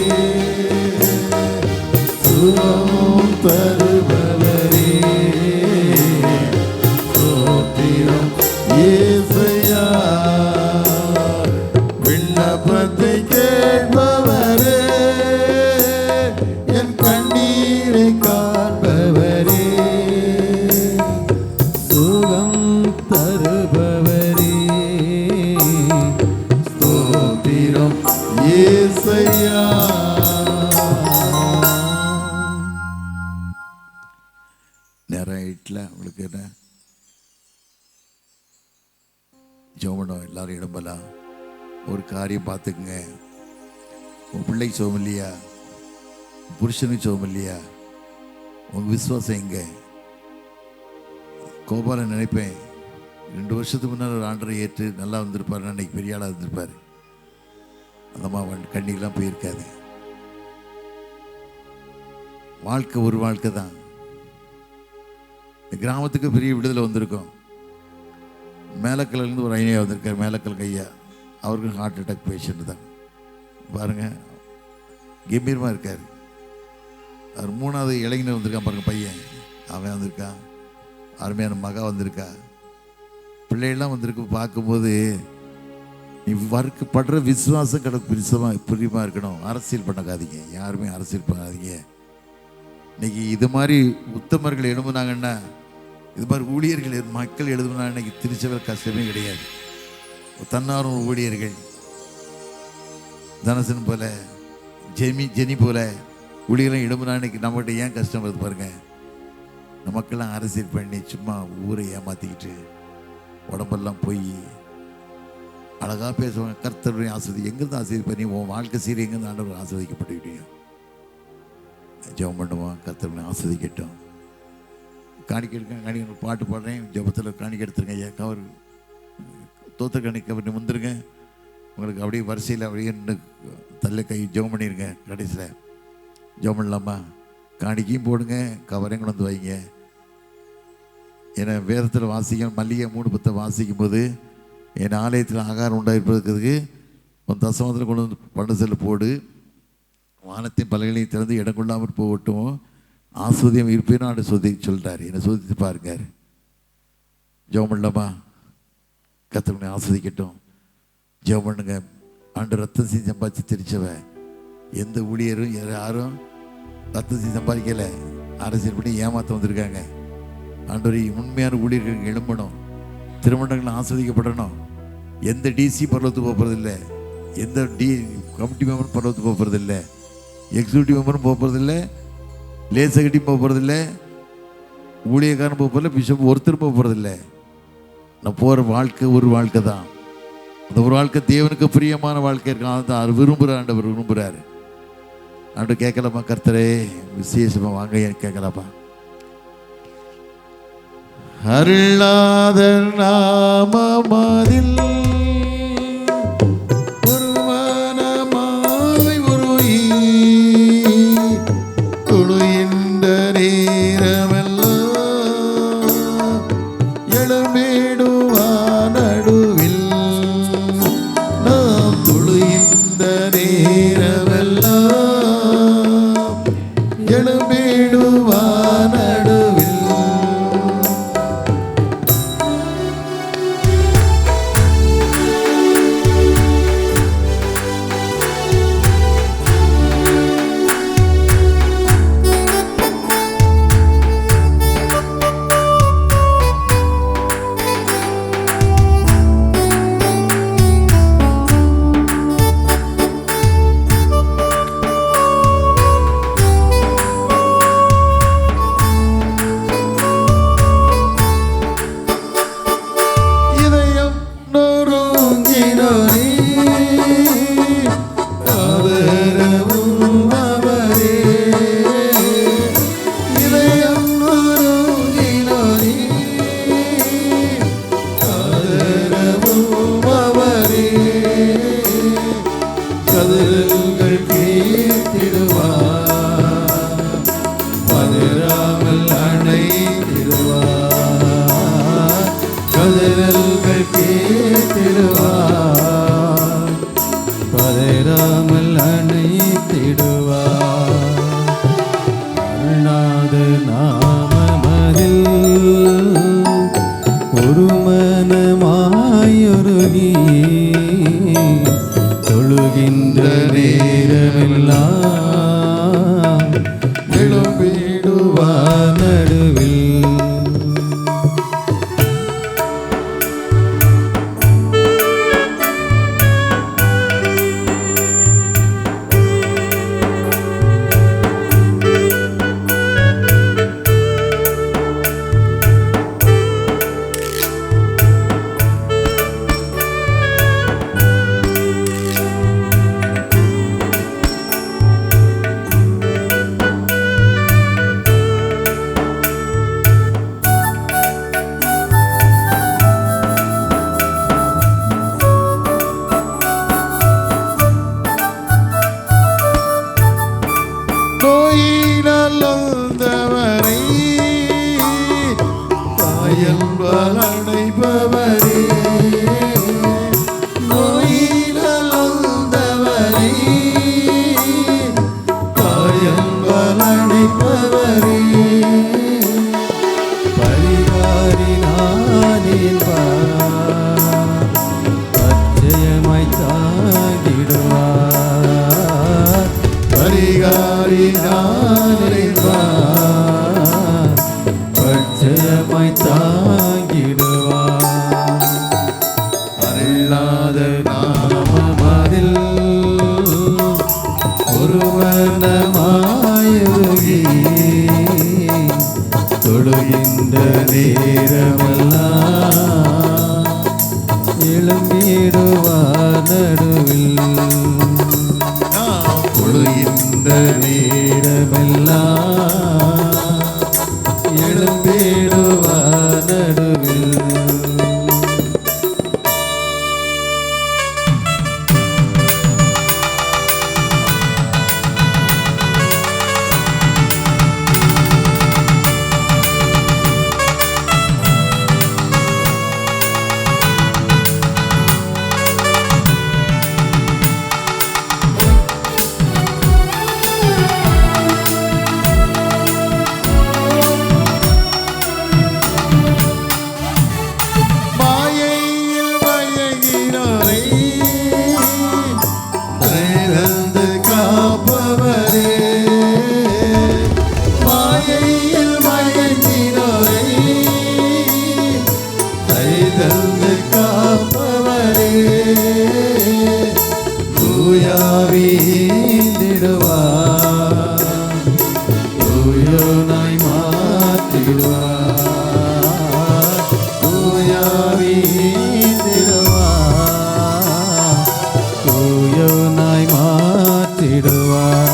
சுகம் தருபவரே, ஸ்தோத்திரம் ஏசையா. விண்ணப்பத்தை கேட்பவரே, என் கண்ணீரை காண்பவரே, சுகம் தருபவரே, ஸ்தோத்திரம் ஏசையா. நேரம் ஆயிட்டுல உங்களுக்கு என்ன ஜோமனம் எல்லாரும் இடம்பலாம். ஒரு காரியம் பார்த்துக்குங்க. உன் பிள்ளைக்கு சோகம் இல்லையா? புருஷனுக்கு சோகம் இல்லையா? உங்க விசுவாசம் எங்க? கோபால நினைப்பேன், 2 வருஷத்துக்கு முன்னால் ஒரு ஆண்டரை ஏற்று நல்லா வந்திருப்பார், அன்னைக்கு பெரிய ஆளாக இருந்திருப்பார். அந்த மாதிரி கண்ணீர்லாம் போயிருக்காது. வாழ்க்கை ஒரு வாழ்க்கை தான். இந்த கிராமத்துக்கு பெரிய விடுதலை வந்திருக்கோம். மேலக்கல்லேருந்து ஒரு ஐயா வந்திருக்கார், மேலக்கல் கையா. அவருக்கும் ஹார்ட் அட்டாக் பேஷண்ட் தான். பாருங்க, கம்பீரமாக இருக்கார். அவர் 3வது இளைஞர் வந்திருக்கான் பாருங்க, பையன் அவன் வந்திருக்கான். அருமையான மகா வந்திருக்கா. பிள்ளைகள்லாம் வந்திருக்கு. பார்க்கும்போது நீ படுற விசுவாசம் கிடக்கு பிரியமாக இருக்கணும். அரசியல் பண்ணக்காதீங்க, யாருமே அரசியல் பண்ணாதீங்க. இன்னைக்கு இது மாதிரி உத்தமர்கள் எழுதுனாங்கன்னா, இது மாதிரி ஊழியர்கள் மக்கள் எழுதுனா இன்னைக்கு திருச்சபையில் கஷ்டமே கிடையாது. தன்னாரும் ஊழியர்கள் தனசன் போல ஜெனி போல ஊழியர்களும் எழுதுனா இன்னைக்கு நம்மகிட்ட ஏன் கஷ்டம் வருது பாருங்க. நமக்கெல்லாம் அரசியல் பண்ணி சும்மா ஊரை ஏமாற்றிக்கிட்டு உடம்பெல்லாம் போய் அழகாக பேசுவாங்க. கர்த்தருடைய ஆசிரியர் எங்கேருந்து ஆசிரியர் பண்ணி உன் வாழ்க்கை சீர் எங்கேருந்து ஆண்டவர் ஆசிரியக்கப்பட்டுக்கிட்டோம். ஜெபம் பண்ணுவோம், கர்த்தருடைய ஆசிரியக்கட்டும். காணிக்கை எடுக்க காணிக்கை பாட்டு பாடுறேன். ஜெபத்தில் காணிக்கை எடுத்துருங்க ஐயா. கவர் தோத்த காணிக்கை அப்படி முந்திருங்க. உங்களுக்கு அப்படியே வரிசையில் அப்படியே தள்ள கை ஜெபம் பண்ணிடுங்க. கடைசியில் ஜெபம் பண்ணலாமா? காணிக்கையும் போடுங்க, கவரையும் கொண்டு வந்து வைங்க. ஏன்னா வேதத்தில் வாசிக்க மல்லிகை 3:10 வாசிக்கும் போது என் ஆலயத்தில் ஆகாரம் உண்டாயிருப்பதற்கு உன் தசமத்தில் கொண்டு வந்து பண்டு செல்லு போடு, வானத்தின் பலகளையும் திறந்து இடம் கொள்ளாமல் போகட்டும், ஆஸ்வதியம் இருப்பேன்னு ஆண்டு சொல்லிட்டார். என்னை சோதித்து பாருங்க. ஜெபம் பண்ணலாமா? கர்த்தர் ஆஸ்வதிக்கட்டும். ஜெபம் பண்ணுங்க. ஆண்டு ரத்தம் செஞ்சு சம்பாதிச்சு தெரிச்சவன் எந்த ஊழியரும் யாரும் ரத்தம் செஞ்சு சம்பாதிக்கலை. அரசியல் பண்ணி ஏமாற்ற வந்திருக்காங்க. ஆண்டவரை உண்மையான ஊழியர்கள் எழும்பணும், திருமணங்கள் ஆஸ்வதிக்கப்படணும். எந்த டிசி பரவத்துக்கு போகிறதில்லை, எந்த கமிட்டி மெம்பரும் பரவத்துக்கு போகிறதில்லை, எக்ஸிக்யூட்டிவ் மெம்பரும் போகிறதில்லை, லேசகட்டி போகிறதில்லை, ஊழியக்காரன் போகிறதில்லை, பிஷப் ஒருத்தர் போகிறதில்லை. நான் போகிற வாழ்க்கை ஒரு வாழ்க்கை தான். அந்த ஒரு வாழ்க்கை தேவனுக்கு பிரியமான வாழ்க்கை இருக்கான். தான் விரும்புகிறார், ஆண்டவர் விரும்புகிறார். ஆண்டு கேட்கலாமா? கர்த்தரே விசேஷமாக வாங்க எனக்கு கேட்கலாமா? அருளாத நாமமதில் ஒரு மனமாய் உருகி தொழுகின்ற நேரமெல்லாம் எழும்பிடுவார் நடுவில். நாம் தொழுகின்ற நேரமெல்லாம் எழும்பிடுவார் நடுவில். பதறாமல் அணைத்திடுவார். அருளாத நாமமதில் ஒரு மனமாயுருகி தொழுகின்ற நேரமெல்லாம் எழும்பிடுவார் நடுவில். நோயினல்லவரை தாயல்வால் அணைப்பவரே, நோயினல்லவரை தாயல்வால் அணைப்பவரே, பரிகாரினானின்பார் பச்சயமாய் தாங்கிடுவார். பரிகாரினானின்பார் பச்சயமாய் தாங்கிடுவார். அருளாத நாமமதில் ஒரு மனமாயுருகி தொழுகின்ற நேரமெல்லாம் எழும்பிடுவார் நடுவில். தொழுகின்ற நேரமெல்லாம் எழும்பிடுவார் நடுவில். தூயோனாய் மாற்றிடுவார். தூயாவி ஈந்திடுவார். தூயோனாய் மாற்றிடுவார்.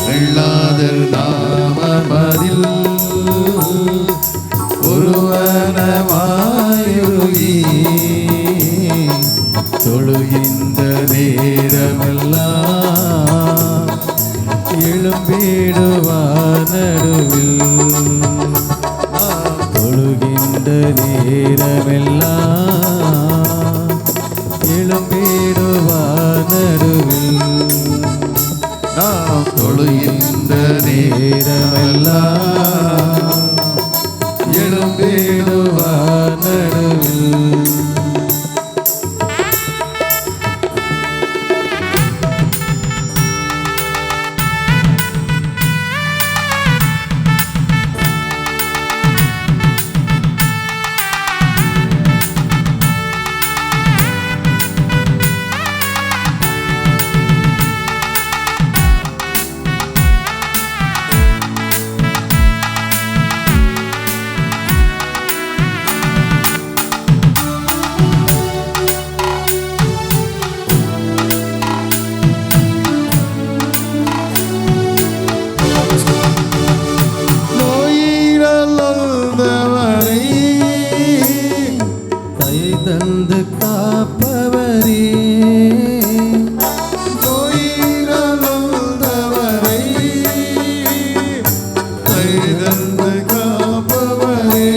வெள்ளாதல் நாமமதில் ஒருவனமாயுருகி தொழுகின்ற நேரமெல்லாம் எழும்பிடுவார் நடுவில். தொழுகின்ற நேரமெல்லாம் எழும்பிடுவார் நடுவில். நாம் தொழுகின்ற நேரமெல்லாம் எழும்பிடுவார் நடுவில். தந்து காப்பவரே, நோயிரந்தவரை தந்து காப்பவரே,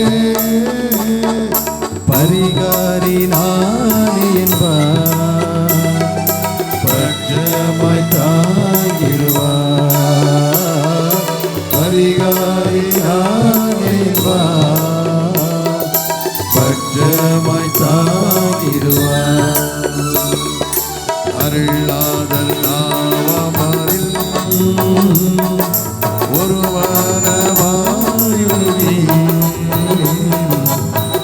பரிகாரி நானே என்பார். பட்சமாய் தாங்கிடுவார். பரிகாரி நானே என்பார். பட்சமாய் தாங்கிடுவார். அருளாதல் நாமமதில் ஒருவனமாயுருகி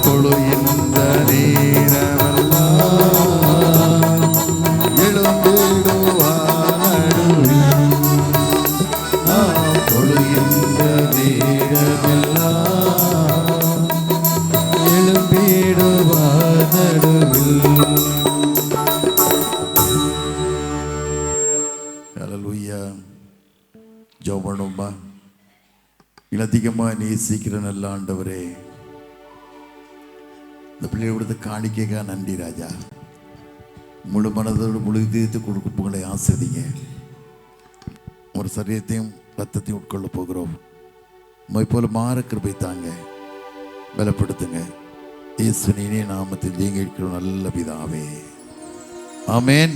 தொழுகின்ற நேரமெல்லாம் எழும்பிடுவார் நடுவில். நாம் தொழுகின்ற நேரமெல்லாம் எழும்பிடுவார் நடுவில். ஹல்லேலூயா. ஜெபம் பண்ணுவோமா? அதிகமாக நேசிக்கிற நல்ல ஆண்டவரே, இந்த பிள்ளையை கொடுத்த காணிக்கைக்காக நன்றி ராஜா. முழு மனதோடு முழு இதயத்தை கொடுக்க உங்களை ஆசிரிங்க. ஒரு சரீரத்தையும் ரத்தத்தையும் உட்கொள்ள போகிறோம். உம்மை போல மாற கிருபை தாங்க, பலப்படுத்துங்க. இயேசுவின் இனிய நாமத்தில் ஜெயங்க இருக்கிறோம் நல்ல பிதாவே. ஆமென்.